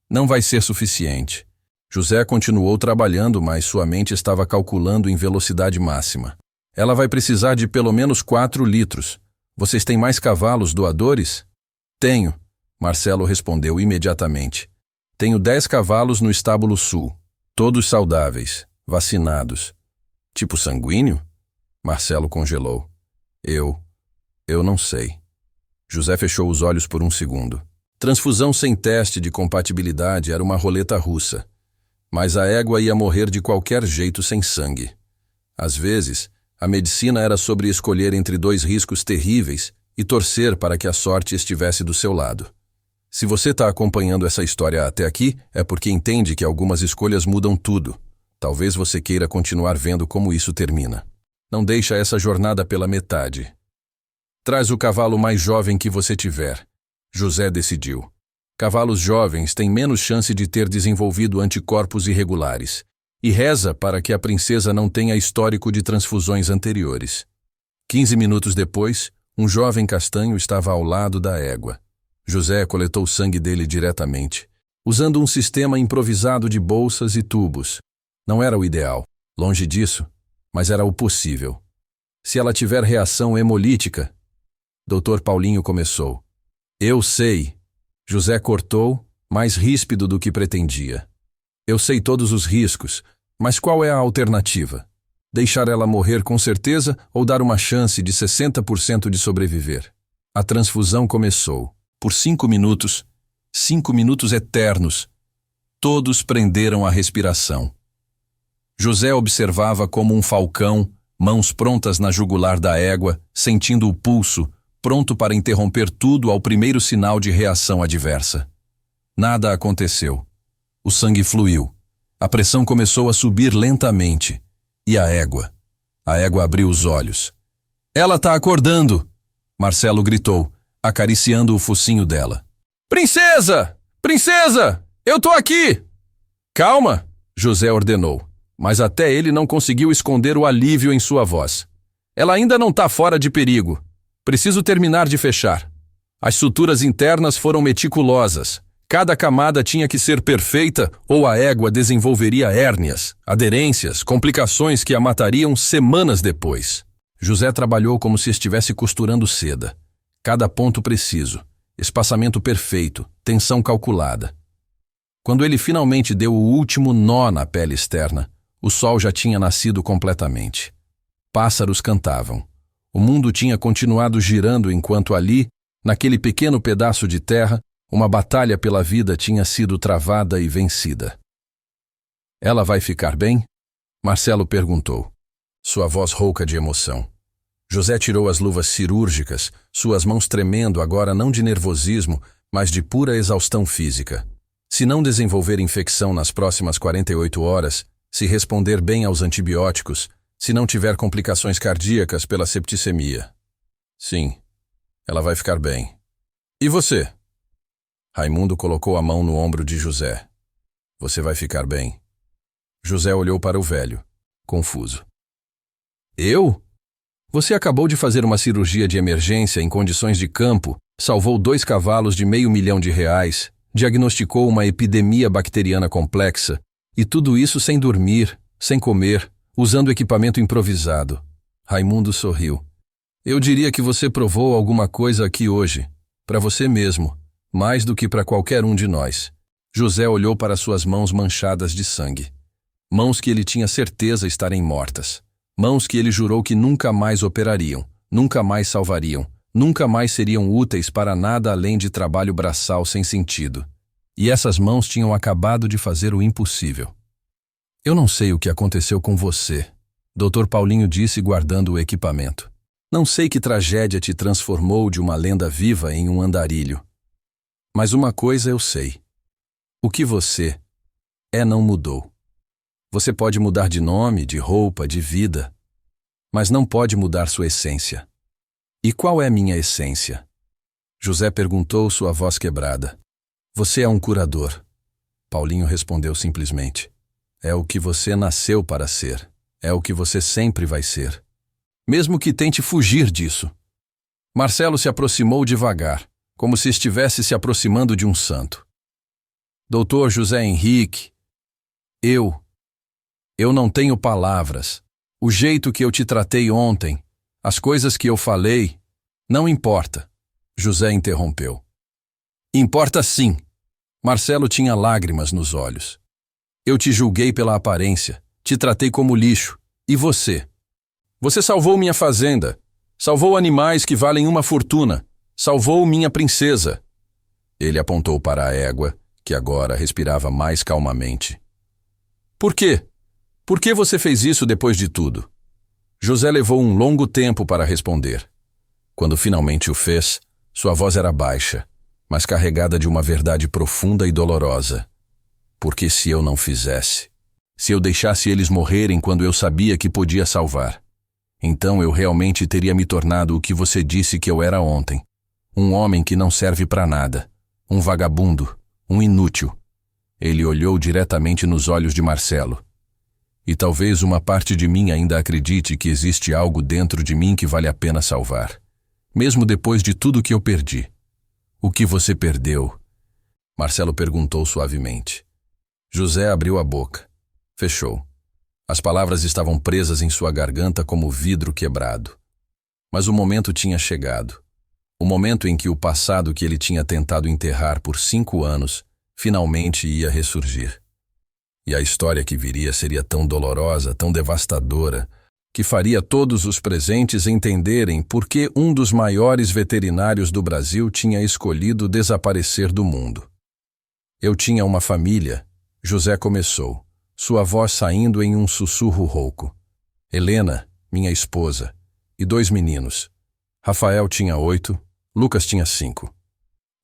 Não vai ser suficiente. José continuou trabalhando, mas sua mente estava calculando em velocidade máxima. Ela vai precisar de pelo menos 4 litros. Vocês têm mais cavalos doadores? Tenho, Marcelo respondeu imediatamente. Tenho 10 cavalos no estábulo sul. Todos saudáveis, vacinados. Tipo sanguíneo? Marcelo congelou. Eu não sei. José fechou os olhos por um segundo. Transfusão sem teste de compatibilidade era uma roleta russa. Mas a égua ia morrer de qualquer jeito sem sangue. Às vezes, a medicina era sobre escolher entre 2 riscos terríveis e torcer para que a sorte estivesse do seu lado. Se você está acompanhando essa história até aqui, é porque entende que algumas escolhas mudam tudo. Talvez você queira continuar vendo como isso termina. Não deixa essa jornada pela metade. Traz o cavalo mais jovem que você tiver. José decidiu. Cavalos jovens têm menos chance de ter desenvolvido anticorpos irregulares. E reza para que a princesa não tenha histórico de transfusões anteriores. 15 minutos depois, um jovem castanho estava ao lado da égua. José coletou o sangue dele diretamente, usando um sistema improvisado de bolsas e tubos. Não era o ideal, longe disso, mas era o possível. Se ela tiver reação hemolítica... Dr. Paulinho começou. Eu sei. José cortou, mais ríspido do que pretendia. Eu sei todos os riscos, mas qual é a alternativa? Deixar ela morrer com certeza ou dar uma chance de 60% de sobreviver? A transfusão começou. Por 5 minutos, 5 minutos eternos, todos prenderam a respiração. José observava como um falcão, mãos prontas na jugular da égua, sentindo o pulso, pronto para interromper tudo ao primeiro sinal de reação adversa. Nada aconteceu. O sangue fluiu. A pressão começou a subir lentamente. E a égua? A égua abriu os olhos. Ela tá acordando! Marcelo gritou, acariciando o focinho dela. Princesa! Princesa! Eu tô aqui! Calma! José ordenou. mas até ele não conseguiu esconder o alívio em sua voz. Ela ainda não está fora de perigo. Preciso terminar de fechar. As suturas internas foram meticulosas. Cada camada tinha que ser perfeita ou a égua desenvolveria hérnias, aderências, complicações que a matariam semanas depois. José trabalhou como se estivesse costurando seda. Cada ponto preciso, espaçamento perfeito, tensão calculada. Quando ele finalmente deu o último nó na pele externa, o sol já tinha nascido completamente. Pássaros cantavam. O mundo tinha continuado girando enquanto ali, naquele pequeno pedaço de terra, uma batalha pela vida tinha sido travada e vencida. Ela vai ficar bem? Marcelo perguntou, sua voz rouca de emoção. José tirou as luvas cirúrgicas, suas mãos tremendo agora não de nervosismo, mas de pura exaustão física. Se não desenvolver infecção nas próximas 48 horas, se responder bem aos antibióticos, se não tiver complicações cardíacas pela septicemia. Sim, ela vai ficar bem. E você? Raimundo colocou a mão no ombro de José. Você vai ficar bem. José olhou para o velho, confuso. Eu? Você acabou de fazer uma cirurgia de emergência em condições de campo, salvou 2 cavalos de R$500 mil, diagnosticou uma epidemia bacteriana complexa, e tudo isso sem dormir, sem comer, usando equipamento improvisado. Raimundo sorriu. Eu diria que você provou alguma coisa aqui hoje, para você mesmo, mais do que para qualquer um de nós. José olhou para suas mãos manchadas de sangue. Mãos que ele tinha certeza estarem mortas. Mãos que ele jurou que nunca mais operariam, nunca mais salvariam, nunca mais seriam úteis para nada além de trabalho braçal sem sentido. E essas mãos tinham acabado de fazer o impossível. Eu não sei o que aconteceu com você, Dr. Paulinho disse guardando o equipamento. Não sei que tragédia te transformou de uma lenda viva em um andarilho. Mas uma coisa eu sei. O que você não mudou. Você pode mudar de nome, de roupa, de vida, mas não pode mudar sua essência. E qual é minha essência? José perguntou, sua voz quebrada. Você é um curador. Paulinho respondeu simplesmente. É o que você nasceu para ser. É o que você sempre vai ser. Mesmo que tente fugir disso. Marcelo se aproximou devagar, como se estivesse se aproximando de um santo. Doutor José Henrique, eu não tenho palavras. O jeito que eu te tratei ontem, as coisas que eu falei, não importa. José interrompeu. Importa sim. Marcelo tinha lágrimas nos olhos. Eu te julguei pela aparência, te tratei como lixo. E você? Você salvou minha fazenda, salvou animais que valem uma fortuna, salvou minha princesa. Ele apontou para a égua, que agora respirava mais calmamente. Por quê? Por que você fez isso depois de tudo? José levou um longo tempo para responder. Quando finalmente o fez, sua voz era baixa, mas carregada de uma verdade profunda e dolorosa. Porque se eu não fizesse, se eu deixasse eles morrerem quando eu sabia que podia salvar, então eu realmente teria me tornado o que você disse que eu era ontem. Um homem que não serve para nada, um vagabundo, um inútil. Ele olhou diretamente nos olhos de Marcelo. E talvez uma parte de mim ainda acredite que existe algo dentro de mim que vale a pena salvar, mesmo depois de tudo que eu perdi. O que você perdeu? Marcelo perguntou suavemente. José abriu a boca. Fechou. As palavras estavam presas em sua garganta como vidro quebrado. Mas o momento tinha chegado. O momento em que o passado que ele tinha tentado enterrar por 5 anos finalmente ia ressurgir. E a história que viria seria tão dolorosa, tão devastadora, que faria todos os presentes entenderem por que um dos maiores veterinários do Brasil tinha escolhido desaparecer do mundo. Eu tinha uma família, José começou, sua voz saindo em um sussurro rouco. Helena, minha esposa, e 2 meninos. Rafael tinha 8, Lucas tinha 5.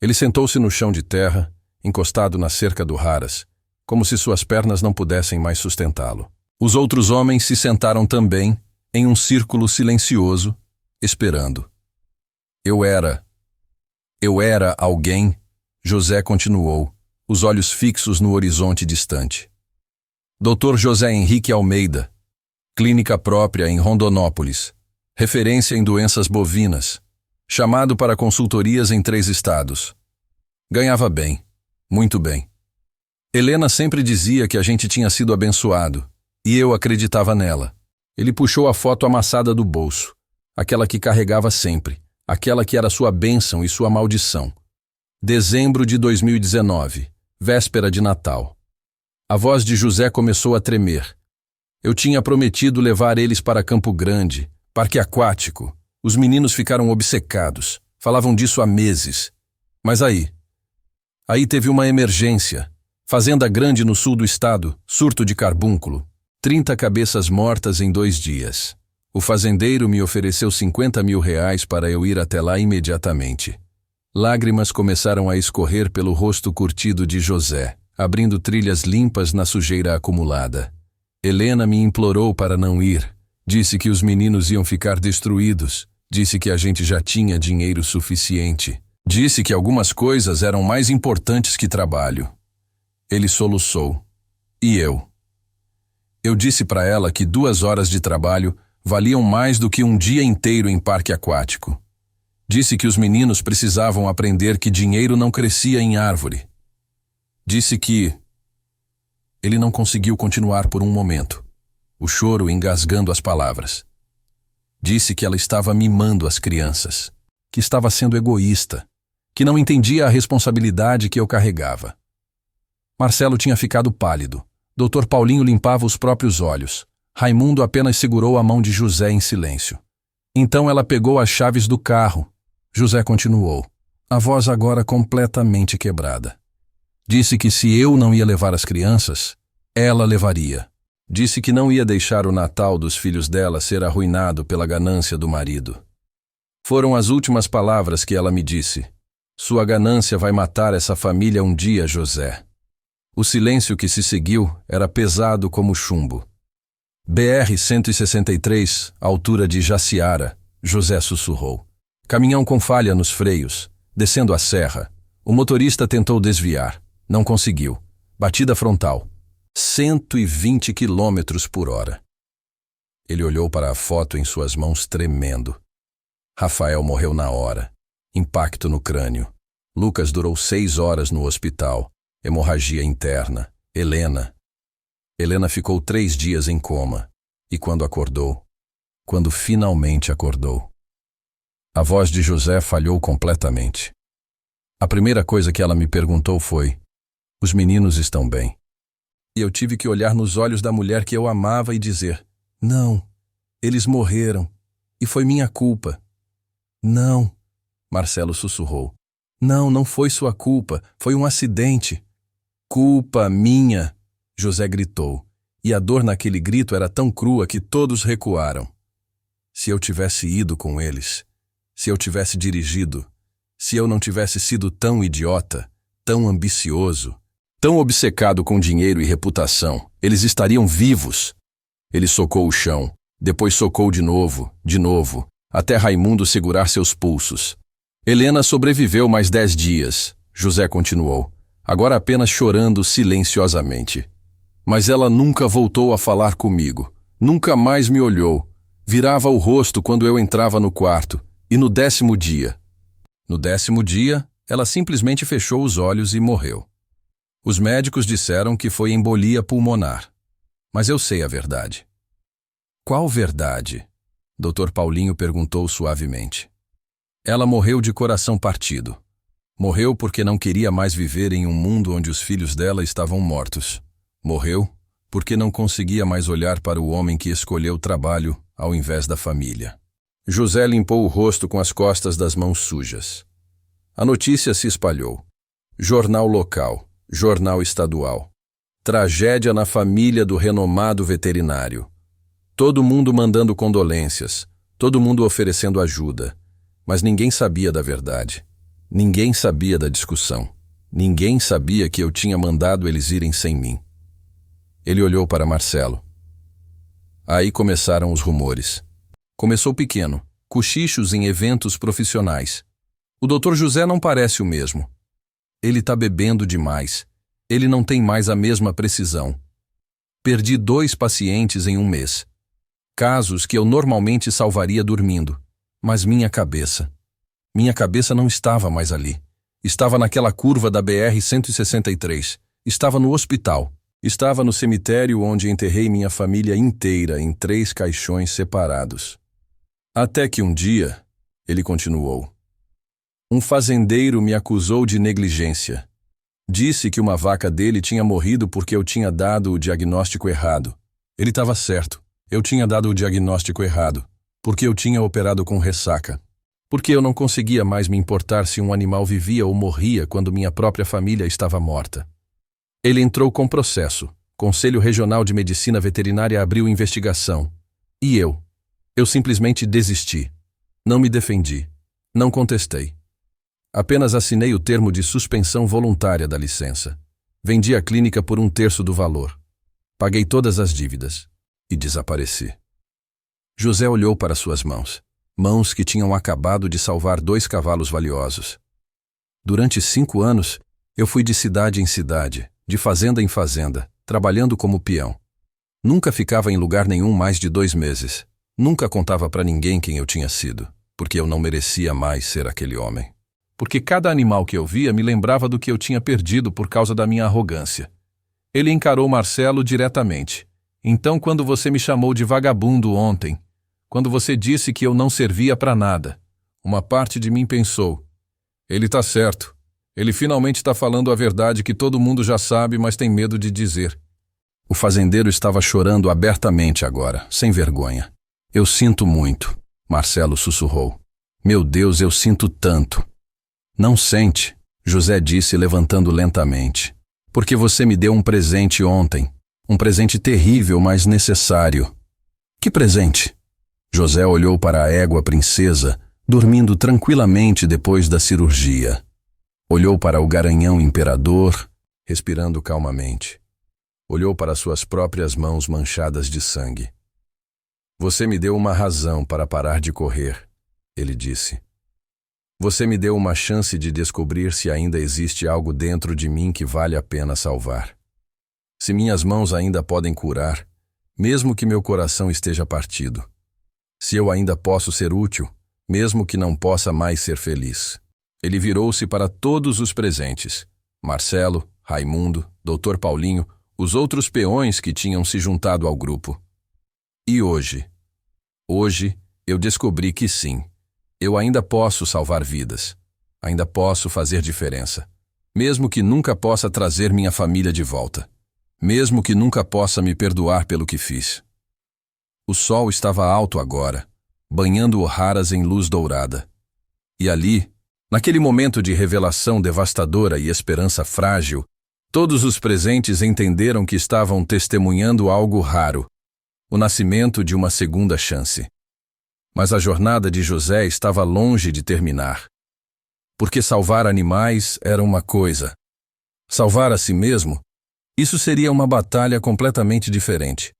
Ele sentou-se no chão de terra, encostado na cerca do Raras, como se suas pernas não pudessem mais sustentá-lo. Os outros homens se sentaram também, em um círculo silencioso, esperando. Eu era alguém, José continuou, os olhos fixos no horizonte distante. Dr. José Henrique Almeida. Clínica própria em Rondonópolis. Referência em doenças bovinas. Chamado para consultorias em 3 estados. Ganhava bem. Muito bem. Helena sempre dizia que a gente tinha sido abençoado. E eu acreditava nela. Ele puxou a foto amassada do bolso. Aquela que carregava sempre. Aquela que era sua bênção e sua maldição. Dezembro de 2019. Véspera de Natal. A voz de José começou a tremer. Eu tinha prometido levar eles para Campo Grande, parque aquático. Os meninos ficaram obcecados. Falavam disso há meses. Mas aí teve uma emergência. Fazenda grande no sul do estado, surto de carbúnculo. 30 cabeças mortas em 2 dias. O fazendeiro me ofereceu R$50 mil para eu ir até lá imediatamente. Lágrimas começaram a escorrer pelo rosto curtido de José, abrindo trilhas limpas na sujeira acumulada. Helena me implorou para não ir. Disse que os meninos iam ficar destruídos. Disse que a gente já tinha dinheiro suficiente. Disse que algumas coisas eram mais importantes que trabalho. Ele soluçou. E eu? Eu disse para ela que 2 horas de trabalho valiam mais do que um dia inteiro em parque aquático. Disse que os meninos precisavam aprender que dinheiro não crescia em árvore. Disse que... Ele não conseguiu continuar por um momento, o choro engasgando as palavras. Disse que ela estava mimando as crianças, que estava sendo egoísta, que não entendia a responsabilidade que eu carregava. Marcelo tinha ficado pálido. Dr. Paulinho limpava os próprios olhos. Raimundo apenas segurou a mão de José em silêncio. Então ela pegou as chaves do carro. José continuou, a voz agora completamente quebrada. Disse que se eu não ia levar as crianças, ela levaria. Disse que não ia deixar o Natal dos filhos dela ser arruinado pela ganância do marido. Foram as últimas palavras que ela me disse. Sua ganância vai matar essa família um dia, José. O silêncio que se seguiu era pesado como chumbo. BR-163, altura de Jaciara, José sussurrou. Caminhão com falha nos freios, descendo a serra. O motorista tentou desviar. Não conseguiu. Batida frontal. 120 km/h. Ele olhou para a foto em suas mãos tremendo. Rafael morreu na hora. Impacto no crânio. Lucas durou 6 horas no hospital. Hemorragia interna. Helena ficou 3 dias em coma. E quando acordou? Quando finalmente acordou? A voz de José falhou completamente. A primeira coisa que ela me perguntou foi: os meninos estão bem? E eu tive que olhar nos olhos da mulher que eu amava e dizer: não, eles morreram. E foi minha culpa. Não, Marcelo sussurrou. Não foi sua culpa. Foi um acidente. Culpa minha, José gritou. E a dor naquele grito era tão crua que todos recuaram. Se eu tivesse ido com eles, se eu tivesse dirigido, se eu não tivesse sido tão idiota, tão ambicioso, tão obcecado com dinheiro e reputação, eles estariam vivos. Ele socou o chão, depois socou de novo, até Raimundo segurar seus pulsos. Helena sobreviveu mais 10 dias, José continuou, agora apenas chorando silenciosamente. Mas ela nunca voltou a falar comigo, nunca mais me olhou, virava o rosto quando eu entrava no quarto, e no 10º dia. No 10º dia, ela simplesmente fechou os olhos e morreu. Os médicos disseram que foi embolia pulmonar. Mas eu sei a verdade. Qual verdade? Dr. Paulinho perguntou suavemente. Ela morreu de coração partido. Morreu porque não queria mais viver em um mundo onde os filhos dela estavam mortos. Morreu porque não conseguia mais olhar para o homem que escolheu o trabalho ao invés da família. José limpou o rosto com as costas das mãos sujas. A notícia se espalhou. Jornal local, jornal estadual. Tragédia na família do renomado veterinário. Todo mundo mandando condolências, todo mundo oferecendo ajuda. Mas ninguém sabia da verdade. Ninguém sabia da discussão. Ninguém sabia que eu tinha mandado eles irem sem mim. Ele olhou para Marcelo. Aí começaram os rumores. Começou pequeno, cochichos em eventos profissionais. O Dr. José não parece o mesmo. Ele está bebendo demais. Ele não tem mais a mesma precisão. Perdi 2 pacientes em um mês. Casos que eu normalmente salvaria dormindo. Mas minha cabeça não estava mais ali. Estava naquela curva da BR-163. Estava no hospital. Estava no cemitério onde enterrei minha família inteira em 3 caixões separados. Até que um dia, ele continuou. Um fazendeiro me acusou de negligência. Disse que uma vaca dele tinha morrido porque eu tinha dado o diagnóstico errado. Ele estava certo. Eu tinha dado o diagnóstico errado, porque eu tinha operado com ressaca. Porque eu não conseguia mais me importar se um animal vivia ou morria quando minha própria família estava morta. Ele entrou com processo. Conselho Regional de Medicina Veterinária abriu investigação. E eu simplesmente desisti. Não me defendi. Não contestei. Apenas assinei o termo de suspensão voluntária da licença. Vendi a clínica por 1/3 do valor. Paguei todas as dívidas. E desapareci. José olhou para suas mãos. Mãos que tinham acabado de salvar 2 cavalos valiosos. Durante 5 anos, eu fui de cidade em cidade, de fazenda em fazenda, trabalhando como peão. Nunca ficava em lugar nenhum mais de 2 meses. Nunca contava para ninguém quem eu tinha sido, porque eu não merecia mais ser aquele homem. Porque cada animal que eu via me lembrava do que eu tinha perdido por causa da minha arrogância. Ele encarou Marcelo diretamente. Então, quando você me chamou de vagabundo ontem, quando você disse que eu não servia para nada, uma parte de mim pensou, ele está certo. Ele finalmente está falando a verdade que todo mundo já sabe, mas tem medo de dizer. O fazendeiro estava chorando abertamente agora, sem vergonha. Eu sinto muito, Marcelo sussurrou. Meu Deus, eu sinto tanto. Não sente, José disse levantando lentamente. Porque você me deu um presente ontem. Um presente terrível, mas necessário. Que presente? José olhou para a égua princesa, dormindo tranquilamente depois da cirurgia. Olhou para o garanhão imperador, respirando calmamente. Olhou para suas próprias mãos manchadas de sangue. Você me deu uma razão para parar de correr, ele disse. Você me deu uma chance de descobrir se ainda existe algo dentro de mim que vale a pena salvar. Se minhas mãos ainda podem curar, mesmo que meu coração esteja partido. Se eu ainda posso ser útil, mesmo que não possa mais ser feliz. Ele virou-se para todos os presentes. Marcelo, Raimundo, Dr. Paulinho, os outros peões que tinham se juntado ao grupo. E hoje eu descobri que sim. Eu ainda posso salvar vidas. Ainda posso fazer diferença. Mesmo que nunca possa trazer minha família de volta. Mesmo que nunca possa me perdoar pelo que fiz. O sol estava alto agora, banhando O'Haras em luz dourada. E ali, naquele momento de revelação devastadora e esperança frágil, todos os presentes entenderam que estavam testemunhando algo raro, o nascimento de uma segunda chance. Mas a jornada de José estava longe de terminar. Porque salvar animais era uma coisa. Salvar a si mesmo, isso seria uma batalha completamente diferente.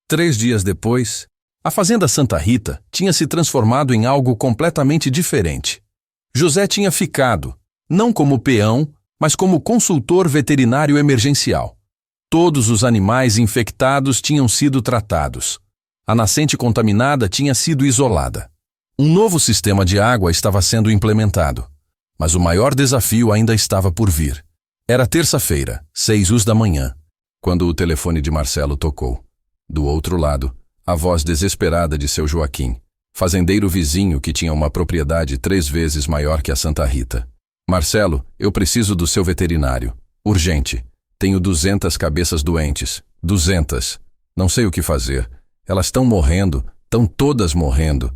3 dias depois, a Fazenda Santa Rita tinha se transformado em algo completamente diferente. José tinha ficado, não como peão, mas como consultor veterinário emergencial. Todos os animais infectados tinham sido tratados. A nascente contaminada tinha sido isolada. Um novo sistema de água estava sendo implementado. Mas o maior desafio ainda estava por vir. Era terça-feira, 6 da manhã, quando o telefone de Marcelo tocou. Do outro lado, a voz desesperada de seu Joaquim, fazendeiro vizinho que tinha uma propriedade 3 vezes maior que a Santa Rita. Marcelo, eu preciso do seu veterinário. Urgente. Tenho 200 cabeças doentes. 200. Não sei o que fazer. Elas estão morrendo. Estão todas morrendo.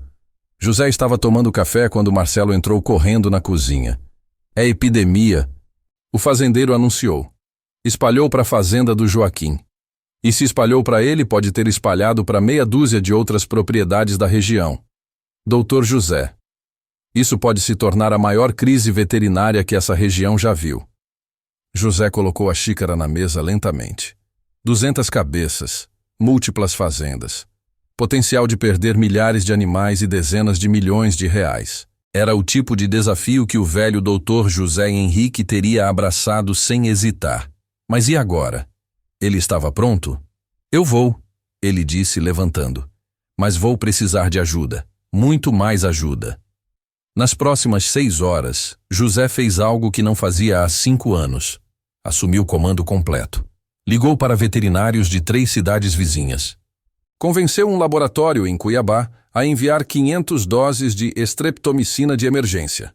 José estava tomando café quando Marcelo entrou correndo na cozinha. É epidemia. O fazendeiro anunciou. Espalhou para a fazenda do Joaquim. E se espalhou para ele, pode ter espalhado para meia dúzia de outras propriedades da região. Doutor José. Isso pode se tornar a maior crise veterinária que essa região já viu. José colocou a xícara na mesa lentamente. 200 cabeças, múltiplas fazendas. Potencial de perder milhares de animais e dezenas de milhões de reais. Era o tipo de desafio que o velho doutor José Henrique teria abraçado sem hesitar. Mas e agora? Ele estava pronto? Eu vou, ele disse, levantando. Mas vou precisar de ajuda, muito mais ajuda. Nas próximas 6 horas, José fez algo que não fazia há 5 anos. Assumiu o comando completo. Ligou para veterinários de 3 cidades vizinhas. Convenceu um laboratório em Cuiabá a enviar 500 doses de estreptomicina de emergência.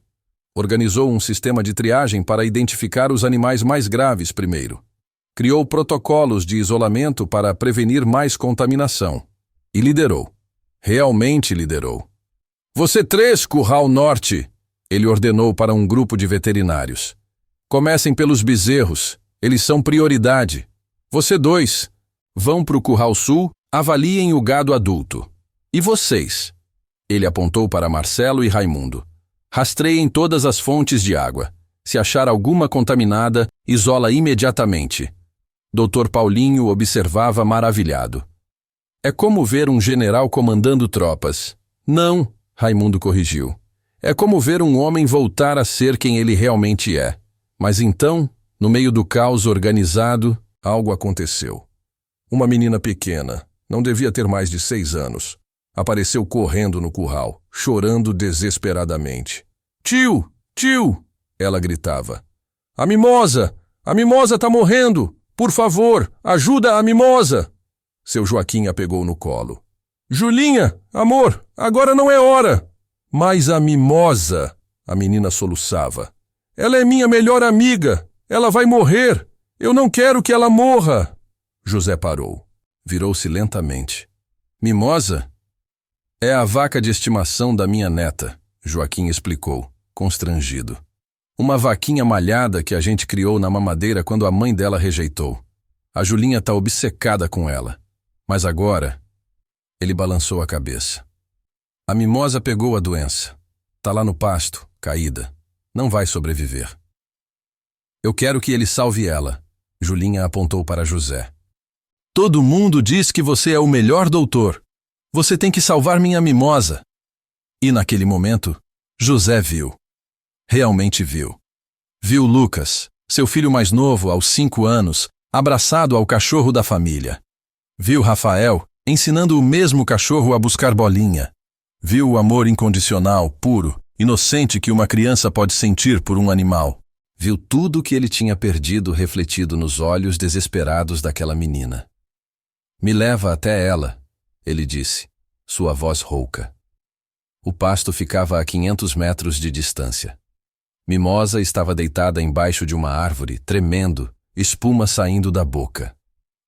Organizou um sistema de triagem para identificar os animais mais graves primeiro. Criou protocolos de isolamento para prevenir mais contaminação. E liderou. Realmente liderou. Você 3, Curral Norte, ele ordenou para um grupo de veterinários. Comecem pelos bezerros, eles são prioridade. Você 2, vão para o Curral Sul, avaliem o gado adulto. E vocês? Ele apontou para Marcelo e Raimundo. Rastreiem todas as fontes de água. Se achar alguma contaminada, isola imediatamente. Dr. Paulinho observava maravilhado. É como ver um general comandando tropas. Não, Raimundo corrigiu. É como ver um homem voltar a ser quem ele realmente é. Mas então, no meio do caos organizado, algo aconteceu. Uma menina pequena, não devia ter mais de 6 anos, apareceu correndo no curral, chorando desesperadamente. Tio! Tio! Ela gritava. A mimosa! A mimosa tá morrendo! Por favor, ajuda a mimosa! Seu Joaquim a pegou no colo. Julinha, amor, agora não é hora! Mas a mimosa, a menina soluçava. Ela é minha melhor amiga, ela vai morrer, eu não quero que ela morra. José parou, virou-se lentamente. Mimosa? É a vaca de estimação da minha neta, Joaquim explicou, constrangido. Uma vaquinha malhada que a gente criou na mamadeira quando a mãe dela rejeitou. A Julinha tá obcecada com ela. Mas agora... Ele balançou a cabeça. A mimosa pegou a doença. Tá lá no pasto, caída. Não vai sobreviver. Eu quero que ele salve ela. Julinha apontou para José. Todo mundo diz que você é o melhor doutor. Você tem que salvar minha mimosa. E naquele momento, José viu. Realmente viu. Viu Lucas, seu filho mais novo, aos 5 anos, abraçado ao cachorro da família. Viu Rafael ensinando o mesmo cachorro a buscar bolinha. Viu o amor incondicional, puro, inocente que uma criança pode sentir por um animal. Viu tudo o que ele tinha perdido refletido nos olhos desesperados daquela menina. Me leva até ela, ele disse, sua voz rouca. O pasto ficava a 500 metros de distância. Mimosa estava deitada embaixo de uma árvore, tremendo, espuma saindo da boca.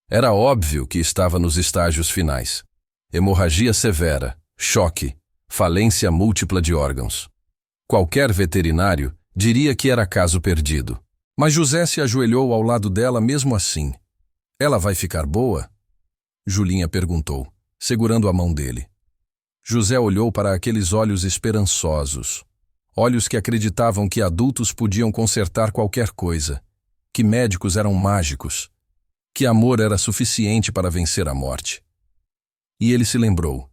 Era óbvio que estava nos estágios finais. Hemorragia severa, choque, falência múltipla de órgãos. Qualquer veterinário diria que era caso perdido. Mas José se ajoelhou ao lado dela mesmo assim. Ela vai ficar boa? Julinha perguntou, segurando a mão dele. José olhou para aqueles olhos esperançosos. Olhos que acreditavam que adultos podiam consertar qualquer coisa. Que médicos eram mágicos. Que amor era suficiente para vencer a morte. E ele se lembrou.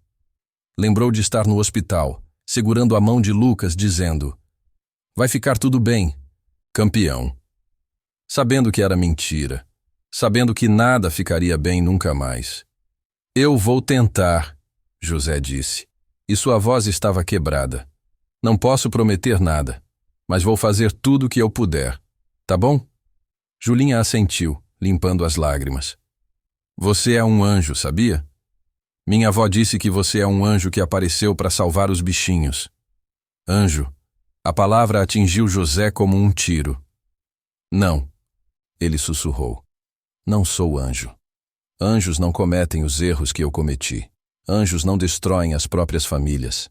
Lembrou de estar no hospital, segurando a mão de Lucas, dizendo: vai ficar tudo bem, campeão. Sabendo que era mentira, sabendo que nada ficaria bem nunca mais. Eu vou tentar, José disse, e sua voz estava quebrada. Não posso prometer nada, mas vou fazer tudo o que eu puder, tá bom? Julinha assentiu, limpando as lágrimas. Você é um anjo, sabia? Minha avó disse que você é um anjo que apareceu para salvar os bichinhos. Anjo. A palavra atingiu José como um tiro. Não, ele sussurrou. Não sou anjo. Anjos não cometem os erros que eu cometi. Anjos não destroem as próprias famílias.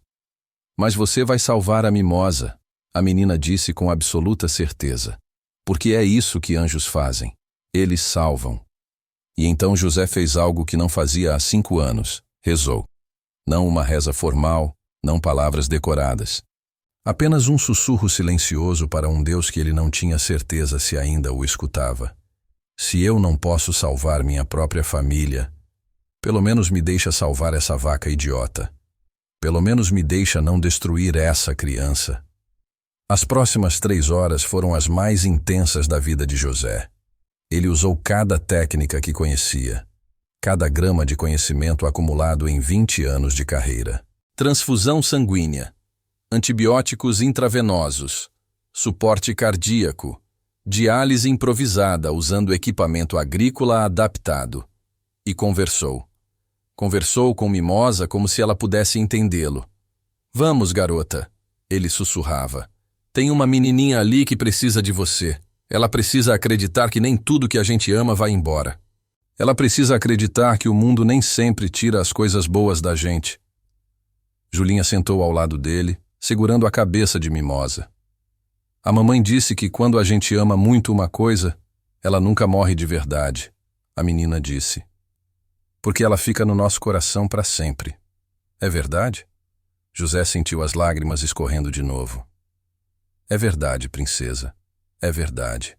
Mas você vai salvar a mimosa, a menina disse com absoluta certeza. Porque é isso que anjos fazem. Eles salvam. E então José fez algo que não fazia há 5 anos. Rezou. Não uma reza formal, não palavras decoradas. Apenas um sussurro silencioso para um Deus que ele não tinha certeza se ainda o escutava. Se eu não posso salvar minha própria família, pelo menos me deixa salvar essa vaca idiota. Pelo menos me deixa não destruir essa criança. As próximas 3 horas foram as mais intensas da vida de José. Ele usou cada técnica que conhecia. Cada grama de conhecimento acumulado em 20 anos de carreira. Transfusão sanguínea, antibióticos intravenosos, suporte cardíaco, diálise improvisada usando equipamento agrícola adaptado. E conversou. Conversou com Mimosa como se ela pudesse entendê-lo. Vamos, garota, ele sussurrava. Tem uma menininha ali que precisa de você. Ela precisa acreditar que nem tudo que a gente ama vai embora. Ela precisa acreditar que o mundo nem sempre tira as coisas boas da gente. Julinha sentou ao lado dele, segurando a cabeça de Mimosa. A mamãe disse que quando a gente ama muito uma coisa, ela nunca morre de verdade, a menina disse. Porque ela fica no nosso coração para sempre. É verdade? José sentiu as lágrimas escorrendo de novo. É verdade, princesa. É verdade.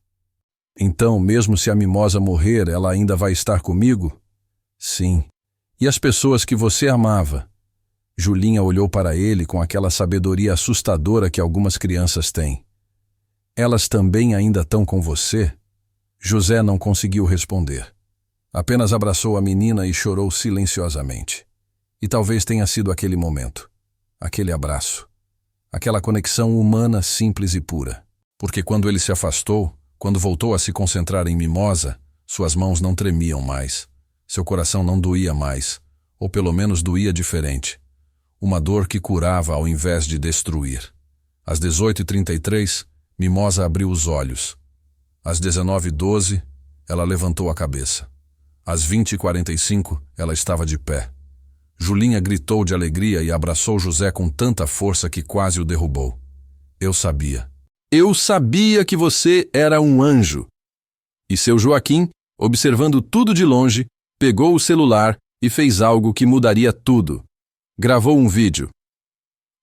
Então, mesmo se a Mimosa morrer, ela ainda vai estar comigo? Sim. E as pessoas que você amava? Julinha olhou para ele com aquela sabedoria assustadora que algumas crianças têm. Elas também ainda estão com você? José não conseguiu responder. Apenas abraçou a menina e chorou silenciosamente. E talvez tenha sido aquele momento. Aquele abraço. Aquela conexão humana simples e pura. Porque quando ele se afastou, quando voltou a se concentrar em Mimosa, suas mãos não tremiam mais. Seu coração não doía mais. Ou pelo menos doía diferente. Uma dor que curava ao invés de destruir. Às 18h33, Mimosa abriu os olhos. Às 19h12, ela levantou a cabeça. Às 20h45, ela estava de pé. Julinha gritou de alegria e abraçou José com tanta força que quase o derrubou. Eu sabia. Eu sabia que você era um anjo. E seu Joaquim, observando tudo de longe, pegou o celular e fez algo que mudaria tudo. Gravou um vídeo.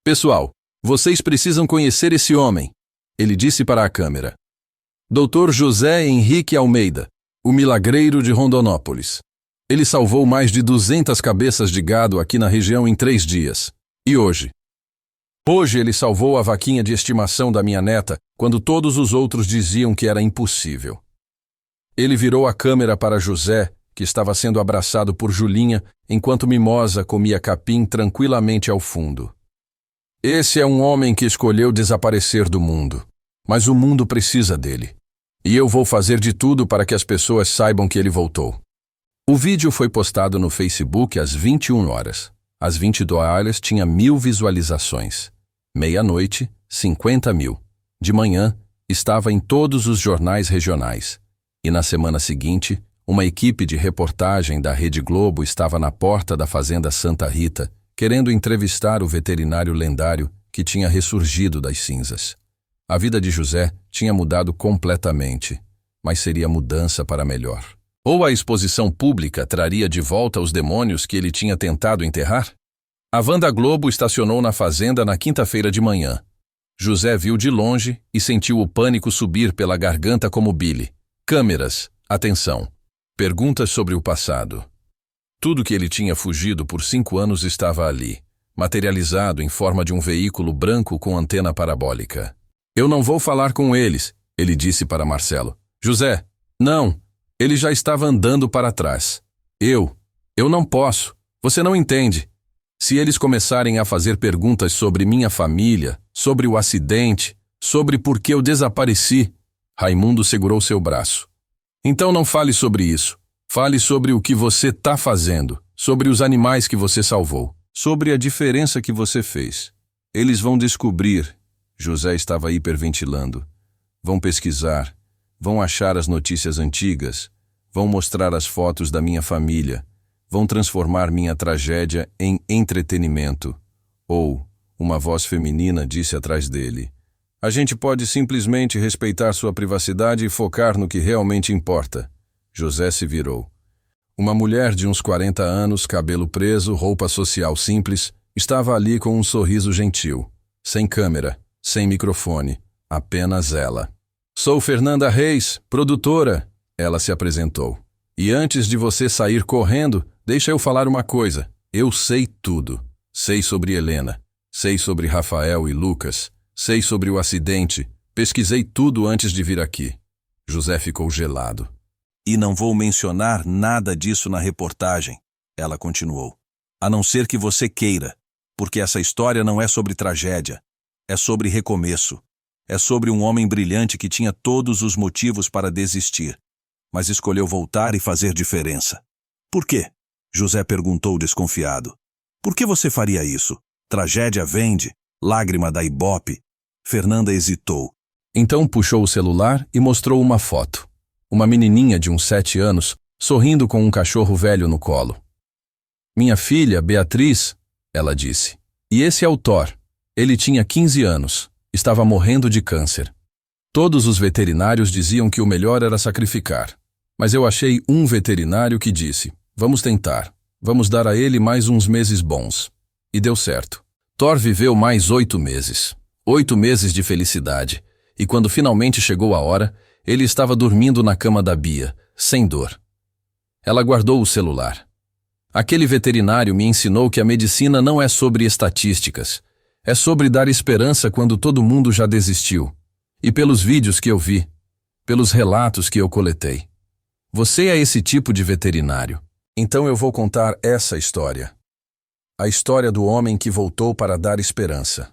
Pessoal, vocês precisam conhecer esse homem, ele disse para a câmera. Dr. José Henrique Almeida, o milagreiro de Rondonópolis. Ele salvou mais de 200 cabeças de gado aqui na região em 3 dias. E hoje? Hoje ele salvou a vaquinha de estimação da minha neta, quando todos os outros diziam que era impossível. Ele virou a câmera para José, que estava sendo abraçado por Julinha, enquanto Mimosa comia capim tranquilamente ao fundo. Esse é um homem que escolheu desaparecer do mundo, mas o mundo precisa dele. E eu vou fazer de tudo para que as pessoas saibam que ele voltou. O vídeo foi postado no Facebook às 21 horas. Às 22 tinha 1000 visualizações. Meia-noite, 50.000. De manhã, estava em todos os jornais regionais. E na semana seguinte, uma equipe de reportagem da Rede Globo estava na porta da fazenda Santa Rita, querendo entrevistar o veterinário lendário que tinha ressurgido das cinzas. A vida de José tinha mudado completamente, mas seria mudança para melhor. Ou a exposição pública traria de volta os demônios que ele tinha tentado enterrar? A van da Globo estacionou na fazenda na quinta-feira de manhã. José viu de longe e sentiu o pânico subir pela garganta como bile. Câmeras, atenção. Perguntas sobre o passado. Tudo que ele tinha fugido por 5 anos estava ali, materializado em forma de um veículo branco com antena parabólica. Eu não vou falar com eles, ele disse para Marcelo. José, não, ele já estava andando para trás. Eu não posso, você não entende. Se eles começarem a fazer perguntas sobre minha família, sobre o acidente, sobre por que eu desapareci, Raimundo segurou seu braço. Então não fale sobre isso. Fale sobre o que você está fazendo, sobre os animais que você salvou, sobre a diferença que você fez. Eles vão descobrir. José estava hiperventilando. Vão pesquisar, vão achar as notícias antigas, vão mostrar as fotos da minha família, vão transformar minha tragédia em entretenimento. Ou, uma voz feminina disse atrás dele, a gente pode simplesmente respeitar sua privacidade e focar no que realmente importa. José se virou. Uma mulher de uns 40 anos, cabelo preso, roupa social simples, estava ali com um sorriso gentil. Sem câmera, sem microfone, apenas ela. Sou Fernanda Reis, produtora, ela se apresentou. E antes de você sair correndo, deixa eu falar uma coisa. Eu sei tudo. Sei sobre Helena, sei sobre Rafael e Lucas, sei sobre o acidente, pesquisei tudo antes de vir aqui. José ficou gelado. E não vou mencionar nada disso na reportagem, ela continuou. A não ser que você queira, porque essa história não é sobre tragédia, é sobre recomeço. É sobre um homem brilhante que tinha todos os motivos para desistir, mas escolheu voltar e fazer diferença. Por quê? José perguntou desconfiado. Por que você faria isso? Tragédia vende, lágrima dá ibope. Fernanda hesitou. Então puxou o celular e mostrou uma foto. Uma menininha de uns 7 anos, sorrindo com um cachorro velho no colo. Minha filha, Beatriz, ela disse. E esse é o Thor. Ele tinha 15 anos. Estava morrendo de câncer. Todos os veterinários diziam que o melhor era sacrificar. Mas eu achei um veterinário que disse, vamos tentar, vamos dar a ele mais uns meses bons. E deu certo. Thor viveu mais 8 meses. 8 meses de felicidade. E quando finalmente chegou a hora, ele estava dormindo na cama da Bia, sem dor. Ela guardou o celular. Aquele veterinário me ensinou que a medicina não é sobre estatísticas. É sobre dar esperança quando todo mundo já desistiu. E pelos vídeos que eu vi, pelos relatos que eu coletei. Você é esse tipo de veterinário. Então eu vou contar essa história. A história do homem que voltou para dar esperança.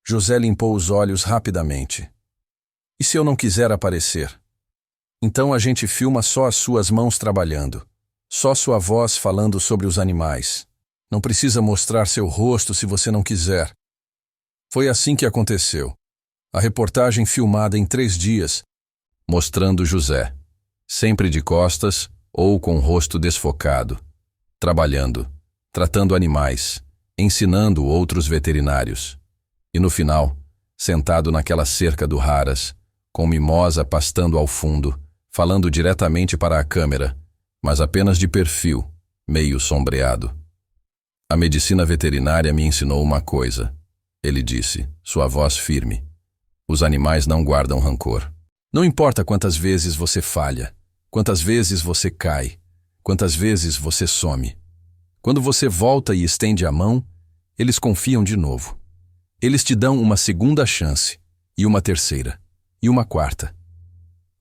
José limpou os olhos rapidamente. E se eu não quiser aparecer? Então a gente filma só as suas mãos trabalhando. Só sua voz falando sobre os animais. Não precisa mostrar seu rosto se você não quiser. Foi assim que aconteceu. A reportagem filmada em 3 dias, mostrando José, sempre de costas ou com o rosto desfocado, trabalhando, tratando animais, ensinando outros veterinários. E no final, sentado naquela cerca do Raras, com mimosa pastando ao fundo, falando diretamente para a câmera, mas apenas de perfil, meio sombreado. A medicina veterinária me ensinou uma coisa, ele disse, sua voz firme. Os animais não guardam rancor. Não importa quantas vezes você falha, quantas vezes você cai, quantas vezes você some. Quando você volta e estende a mão, eles confiam de novo. Eles te dão uma segunda chance, e uma terceira, e uma quarta.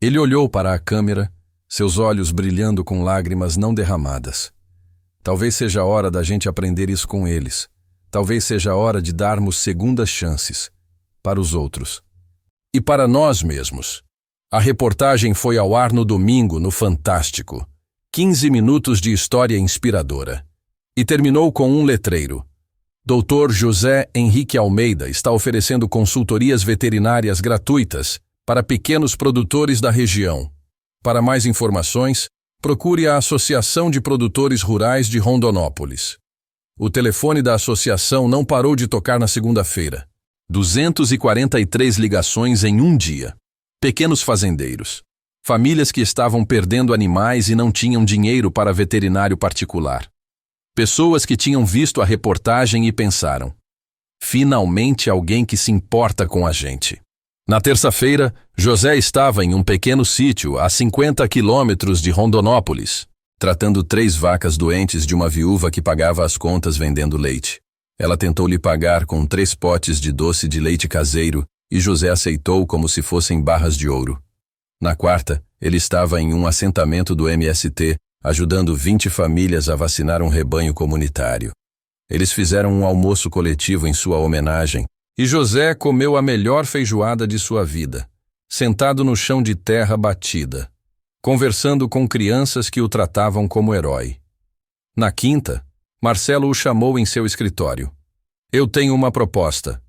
Ele olhou para a câmera, seus olhos brilhando com lágrimas não derramadas. Talvez seja a hora da gente aprender isso com eles. Talvez seja a hora de darmos segundas chances para os outros. E para nós mesmos. A reportagem foi ao ar no domingo, no Fantástico. 15 minutos de história inspiradora. E terminou com um letreiro. Dr. José Henrique Almeida está oferecendo consultorias veterinárias gratuitas para pequenos produtores da região. Para mais informações, procure a Associação de Produtores Rurais de Rondonópolis. O telefone da associação não parou de tocar na segunda-feira. 243 ligações em um dia. Pequenos fazendeiros. Famílias que estavam perdendo animais e não tinham dinheiro para veterinário particular. Pessoas que tinham visto a reportagem e pensaram: finalmente alguém que se importa com a gente. Na terça-feira, José estava em um pequeno sítio a 50 quilômetros de Rondonópolis, tratando 3 vacas doentes de uma viúva que pagava as contas vendendo leite. Ela tentou lhe pagar com 3 potes de doce de leite caseiro e José aceitou como se fossem barras de ouro. Na quarta, ele estava em um assentamento do MST, ajudando 20 famílias a vacinar um rebanho comunitário. Eles fizeram um almoço coletivo em sua homenagem, e José comeu a melhor feijoada de sua vida, sentado no chão de terra batida, conversando com crianças que o tratavam como herói. Na quinta, Marcelo o chamou em seu escritório. Eu tenho uma proposta,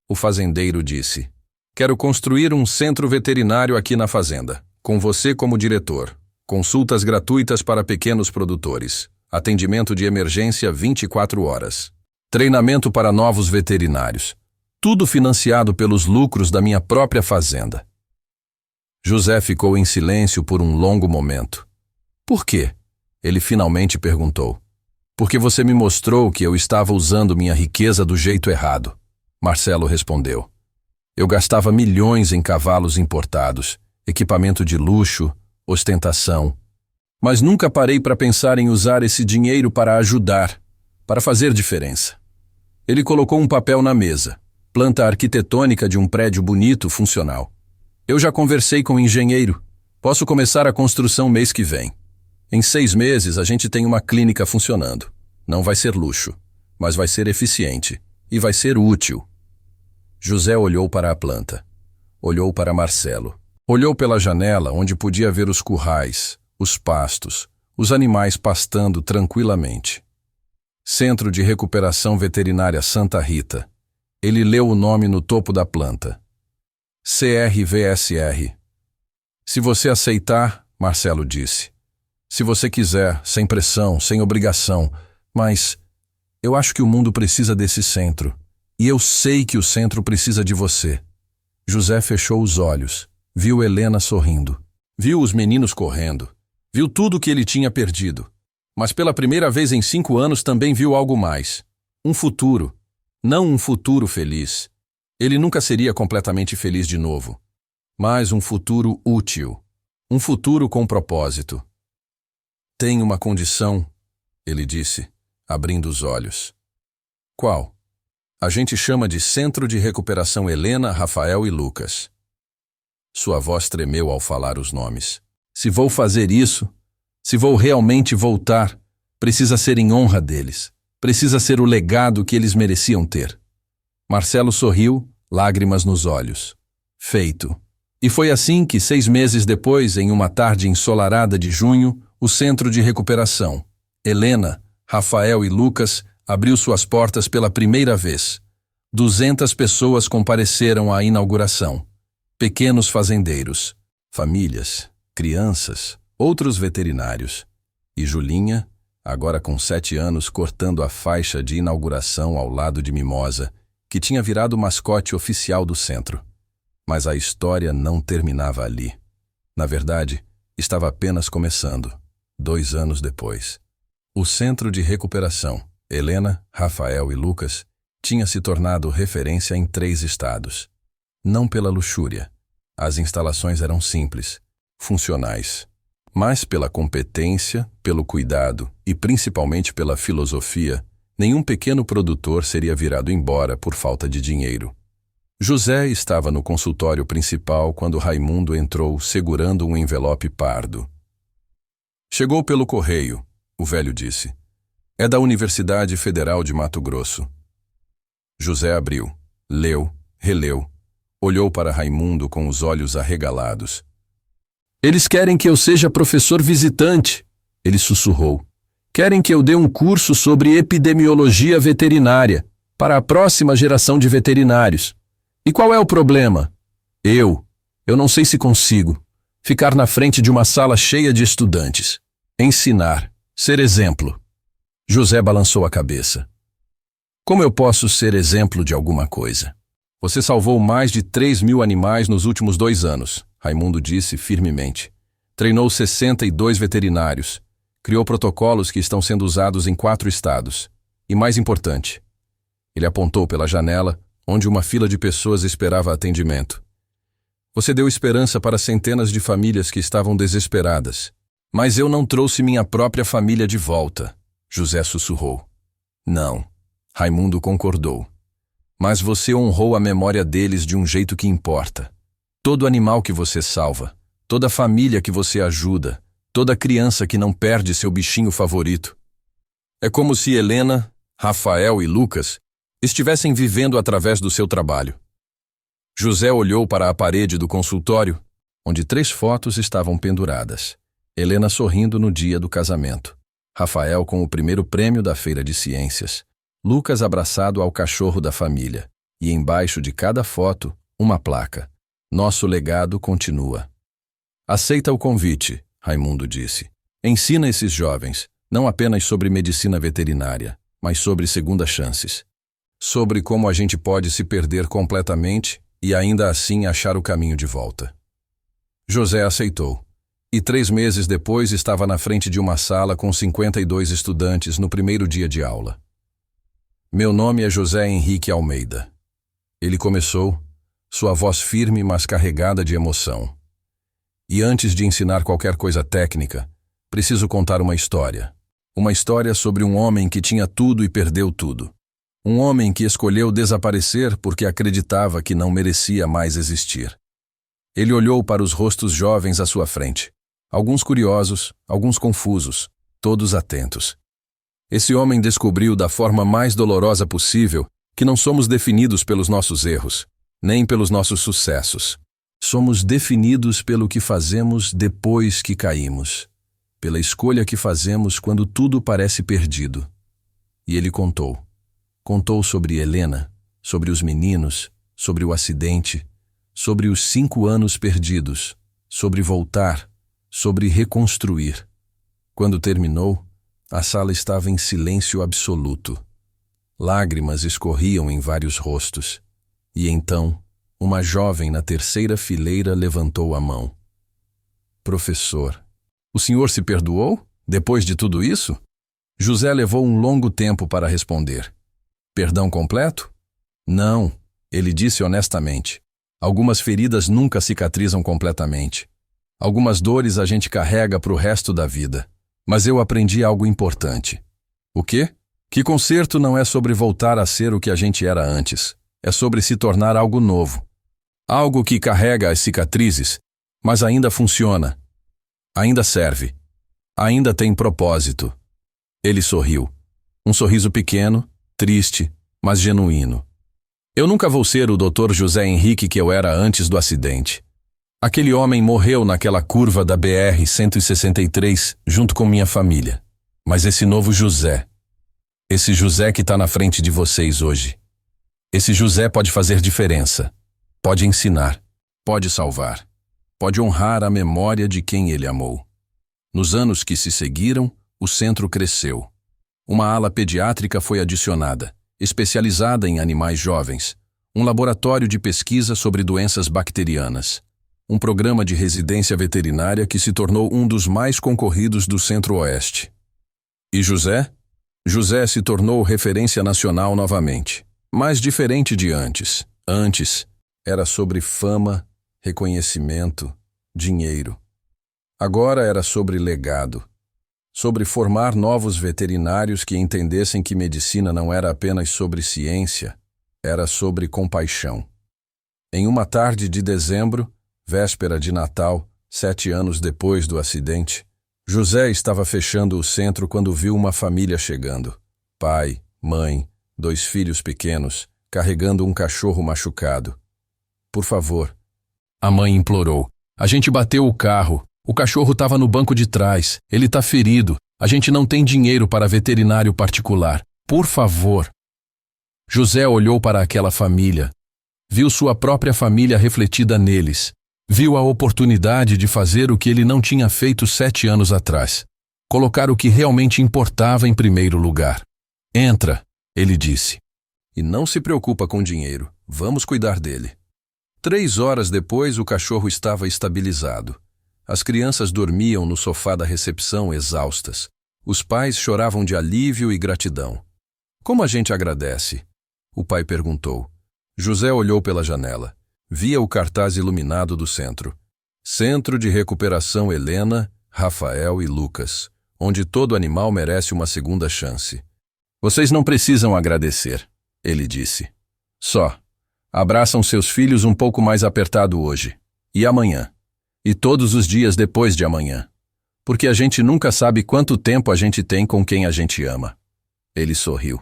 o fazendeiro disse. Quero construir um centro veterinário aqui na fazenda, com você como diretor. Consultas gratuitas para pequenos produtores. Atendimento de emergência 24 horas. Treinamento para novos veterinários. Tudo financiado pelos lucros da minha própria fazenda. José ficou em silêncio por um longo momento. Por quê? Ele finalmente perguntou. Porque você me mostrou que eu estava usando minha riqueza do jeito errado. Marcelo respondeu. Eu gastava milhões em cavalos importados, equipamento de luxo, ostentação. Mas nunca parei para pensar em usar esse dinheiro para ajudar, para fazer diferença. Ele colocou um papel na mesa. Planta arquitetônica de um prédio bonito, funcional. Eu já conversei com o engenheiro. Posso começar a construção mês que vem. Em 6 meses a gente tem uma clínica funcionando. Não vai ser luxo, mas vai ser eficiente e vai ser útil. José olhou para a planta. Olhou para Marcelo. Olhou pela janela onde podia ver os currais, os pastos, os animais pastando tranquilamente. Centro de Recuperação Veterinária Santa Rita. Ele leu o nome no topo da planta. CRVSR. Se você aceitar, Marcelo disse. Se você quiser, sem pressão, sem obrigação, mas eu acho que o mundo precisa desse centro. E eu sei que o centro precisa de você. José fechou os olhos. Viu Helena sorrindo. Viu os meninos correndo. Viu tudo o que ele tinha perdido. Mas pela primeira vez em 5 anos também viu algo mais. Um futuro. Não um futuro feliz. Ele nunca seria completamente feliz de novo. Mas um futuro útil. Um futuro com propósito. Tem uma condição, ele disse, abrindo os olhos. Qual? A gente chama de Centro de Recuperação Helena, Rafael e Lucas. Sua voz tremeu ao falar os nomes. Se vou fazer isso, se vou realmente voltar, precisa ser em honra deles. Precisa ser o legado que eles mereciam ter. Marcelo sorriu, lágrimas nos olhos. Feito. E foi assim que, 6 meses depois, em uma tarde ensolarada de junho, o Centro de Recuperação, Helena, Rafael e Lucas, abriu suas portas pela primeira vez. 200 pessoas compareceram à inauguração. Pequenos fazendeiros, famílias, crianças, outros veterinários. E Julinha, agora com 7 anos, cortando a faixa de inauguração ao lado de Mimosa, que tinha virado o mascote oficial do centro. Mas a história não terminava ali. Na verdade, estava apenas começando, 2 anos depois. O Centro de Recuperação, Helena, Rafael e Lucas, tinha se tornado referência em 3 estados. Não pela luxúria. As instalações eram simples, funcionais. Mas pela competência, pelo cuidado e principalmente pela filosofia, nenhum pequeno produtor seria virado embora por falta de dinheiro. José estava no consultório principal quando Raimundo entrou segurando um envelope pardo. Chegou pelo correio, o velho disse. É da Universidade Federal de Mato Grosso. José abriu, leu, releu, olhou para Raimundo com os olhos arregalados. Eles querem que eu seja professor visitante, ele sussurrou. Querem que eu dê um curso sobre epidemiologia veterinária para a próxima geração de veterinários. E qual é o problema? Eu não sei se consigo. Ficar na frente de uma sala cheia de estudantes. Ensinar. Ser exemplo. José balançou a cabeça. Como eu posso ser exemplo de alguma coisa? Você salvou mais de 3.000 animais nos últimos 2 anos, Raimundo disse firmemente. Treinou 62 veterinários. Criou protocolos que estão sendo usados em 4 estados. E mais importante, ele apontou pela janela, onde uma fila de pessoas esperava atendimento. Você deu esperança para centenas de famílias que estavam desesperadas. Mas eu não trouxe minha própria família de volta, José sussurrou. Não, Raimundo concordou. Mas você honrou a memória deles de um jeito que importa. Todo animal que você salva, toda família que você ajuda, toda criança que não perde seu bichinho favorito. É como se Helena, Rafael e Lucas estivessem vivendo através do seu trabalho. José olhou para a parede do consultório, onde 3 fotos estavam penduradas. Helena sorrindo no dia do casamento. Rafael com o primeiro prêmio da Feira de Ciências. Lucas abraçado ao cachorro da família. E embaixo de cada foto, uma placa. Nosso legado continua. Aceita o convite, Raimundo disse. Ensina esses jovens, não apenas sobre medicina veterinária, mas sobre segundas chances. Sobre como a gente pode se perder completamente e ainda assim achar o caminho de volta. José aceitou. E 3 meses depois estava na frente de uma sala com 52 estudantes no primeiro dia de aula. Meu nome é José Henrique Almeida. Ele começou, sua voz firme mas carregada de emoção. E antes de ensinar qualquer coisa técnica, preciso contar uma história. Uma história sobre um homem que tinha tudo e perdeu tudo. Um homem que escolheu desaparecer porque acreditava que não merecia mais existir. Ele olhou para os rostos jovens à sua frente. Alguns curiosos, alguns confusos, todos atentos. Esse homem descobriu da forma mais dolorosa possível que não somos definidos pelos nossos erros, nem pelos nossos sucessos. Somos definidos pelo que fazemos depois que caímos, pela escolha que fazemos quando tudo parece perdido. E ele contou. Contou sobre Helena, sobre os meninos, sobre o acidente, sobre os 5 anos perdidos, sobre voltar, sobre reconstruir. Quando terminou, a sala estava em silêncio absoluto. Lágrimas escorriam em vários rostos. E então, uma jovem na terceira fileira levantou a mão. Professor, o senhor se perdoou, depois de tudo isso? José levou um longo tempo para responder. Perdão completo? Não, ele disse honestamente. Algumas feridas nunca cicatrizam completamente. Algumas dores a gente carrega para o resto da vida. Mas eu aprendi algo importante. O quê? Que conserto não é sobre voltar a ser o que a gente era antes. É sobre se tornar algo novo. Algo que carrega as cicatrizes, mas ainda funciona. Ainda serve. Ainda tem propósito. Ele sorriu. Um sorriso pequeno, triste, mas genuíno. Eu nunca vou ser o Dr. José Henrique que eu era antes do acidente. Aquele homem morreu naquela curva da BR-163 junto com minha família. Mas esse novo José, esse José que está na frente de vocês hoje, esse José pode fazer diferença, pode ensinar, pode salvar, pode honrar a memória de quem ele amou. Nos anos que se seguiram, o centro cresceu. Uma ala pediátrica foi adicionada, especializada em animais jovens, um laboratório de pesquisa sobre doenças bacterianas, um programa de residência veterinária que se tornou um dos mais concorridos do Centro-Oeste. E José? José se tornou referência nacional novamente, mas diferente de antes. Antes, era sobre fama, reconhecimento, dinheiro. Agora era sobre legado, sobre formar novos veterinários que entendessem que medicina não era apenas sobre ciência, era sobre compaixão. Em uma tarde de dezembro, véspera de Natal, 7 anos depois do acidente, José estava fechando o centro quando viu uma família chegando. Pai, mãe, 2 filhos pequenos, carregando um cachorro machucado. Por favor. A mãe implorou. A gente bateu o carro. O cachorro estava no banco de trás. Ele está ferido. A gente não tem dinheiro para veterinário particular. Por favor. José olhou para aquela família. Viu sua própria família refletida neles. Viu a oportunidade de fazer o que ele não tinha feito 7 anos atrás. Colocar o que realmente importava em primeiro lugar. Entra, ele disse. E não se preocupa com dinheiro. Vamos cuidar dele. 3 horas depois, o cachorro estava estabilizado. As crianças dormiam no sofá da recepção exaustas. Os pais choravam de alívio e gratidão. Como a gente agradece? O pai perguntou. José olhou pela janela. Via o cartaz iluminado do centro. Centro de Recuperação Helena, Rafael e Lucas, onde todo animal merece uma segunda chance. Vocês não precisam agradecer, ele disse. Só. Abraçam seus filhos um pouco mais apertado hoje. E amanhã. E todos os dias depois de amanhã. Porque a gente nunca sabe quanto tempo a gente tem com quem a gente ama. Ele sorriu.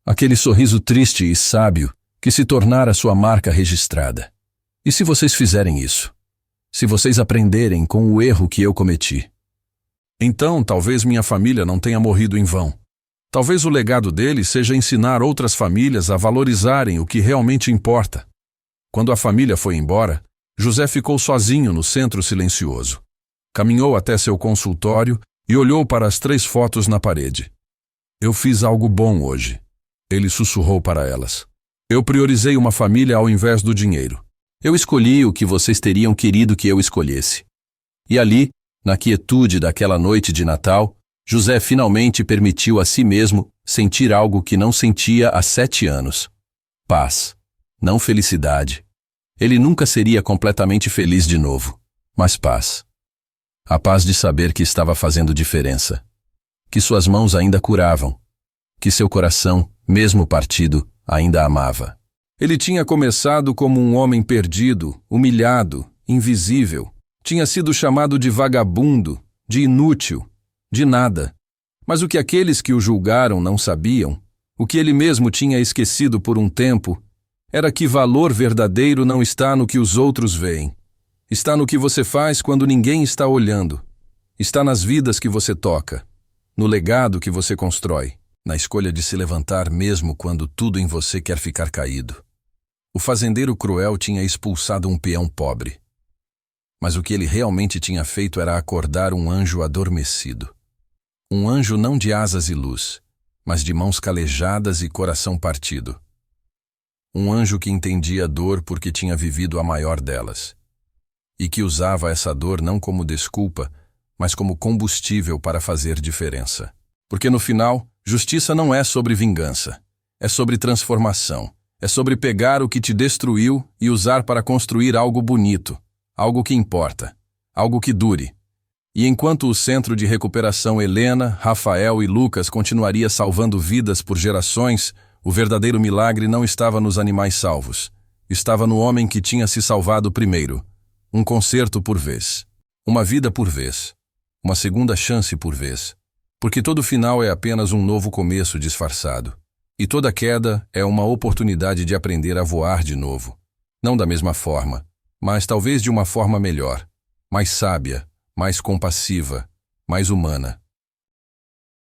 Aquele sorriso triste e sábio que se tornara sua marca registrada. E se vocês fizerem isso? Se vocês aprenderem com o erro que eu cometi? Então, talvez minha família não tenha morrido em vão. Talvez o legado dele seja ensinar outras famílias a valorizarem o que realmente importa. Quando a família foi embora, José ficou sozinho no centro silencioso. Caminhou até seu consultório e olhou para as 3 fotos na parede. Eu fiz algo bom hoje. Ele sussurrou para elas. Eu priorizei uma família ao invés do dinheiro. Eu escolhi o que vocês teriam querido que eu escolhesse. E ali, na quietude daquela noite de Natal, José finalmente permitiu a si mesmo sentir algo que não sentia há 7 anos. Paz, não felicidade. Ele nunca seria completamente feliz de novo, mas paz. A paz de saber que estava fazendo diferença. Que suas mãos ainda curavam. Que seu coração, mesmo partido, ainda amava. Ele tinha começado como um homem perdido, humilhado, invisível. Tinha sido chamado de vagabundo, de inútil, de nada. Mas o que aqueles que o julgaram não sabiam, o que ele mesmo tinha esquecido por um tempo, era que valor verdadeiro não está no que os outros veem. Está no que você faz quando ninguém está olhando. Está nas vidas que você toca, no legado que você constrói, na escolha de se levantar mesmo quando tudo em você quer ficar caído. O fazendeiro cruel tinha expulsado um peão pobre. Mas o que ele realmente tinha feito era acordar um anjo adormecido. Um anjo não de asas e luz, mas de mãos calejadas e coração partido. Um anjo que entendia a dor porque tinha vivido a maior delas. E que usava essa dor não como desculpa, mas como combustível para fazer diferença. Porque no final, justiça não é sobre vingança. É sobre transformação. É sobre pegar o que te destruiu e usar para construir algo bonito. Algo que importa, algo que dure. E enquanto o Centro de Recuperação Helena, Rafael e Lucas continuaria salvando vidas por gerações, o verdadeiro milagre não estava nos animais salvos. Estava no homem que tinha se salvado primeiro. Um concerto por vez. Uma vida por vez. Uma segunda chance por vez. Porque todo final é apenas um novo começo disfarçado. E toda queda é uma oportunidade de aprender a voar de novo. Não da mesma forma, mas talvez de uma forma melhor, mais sábia, mais compassiva, mais humana.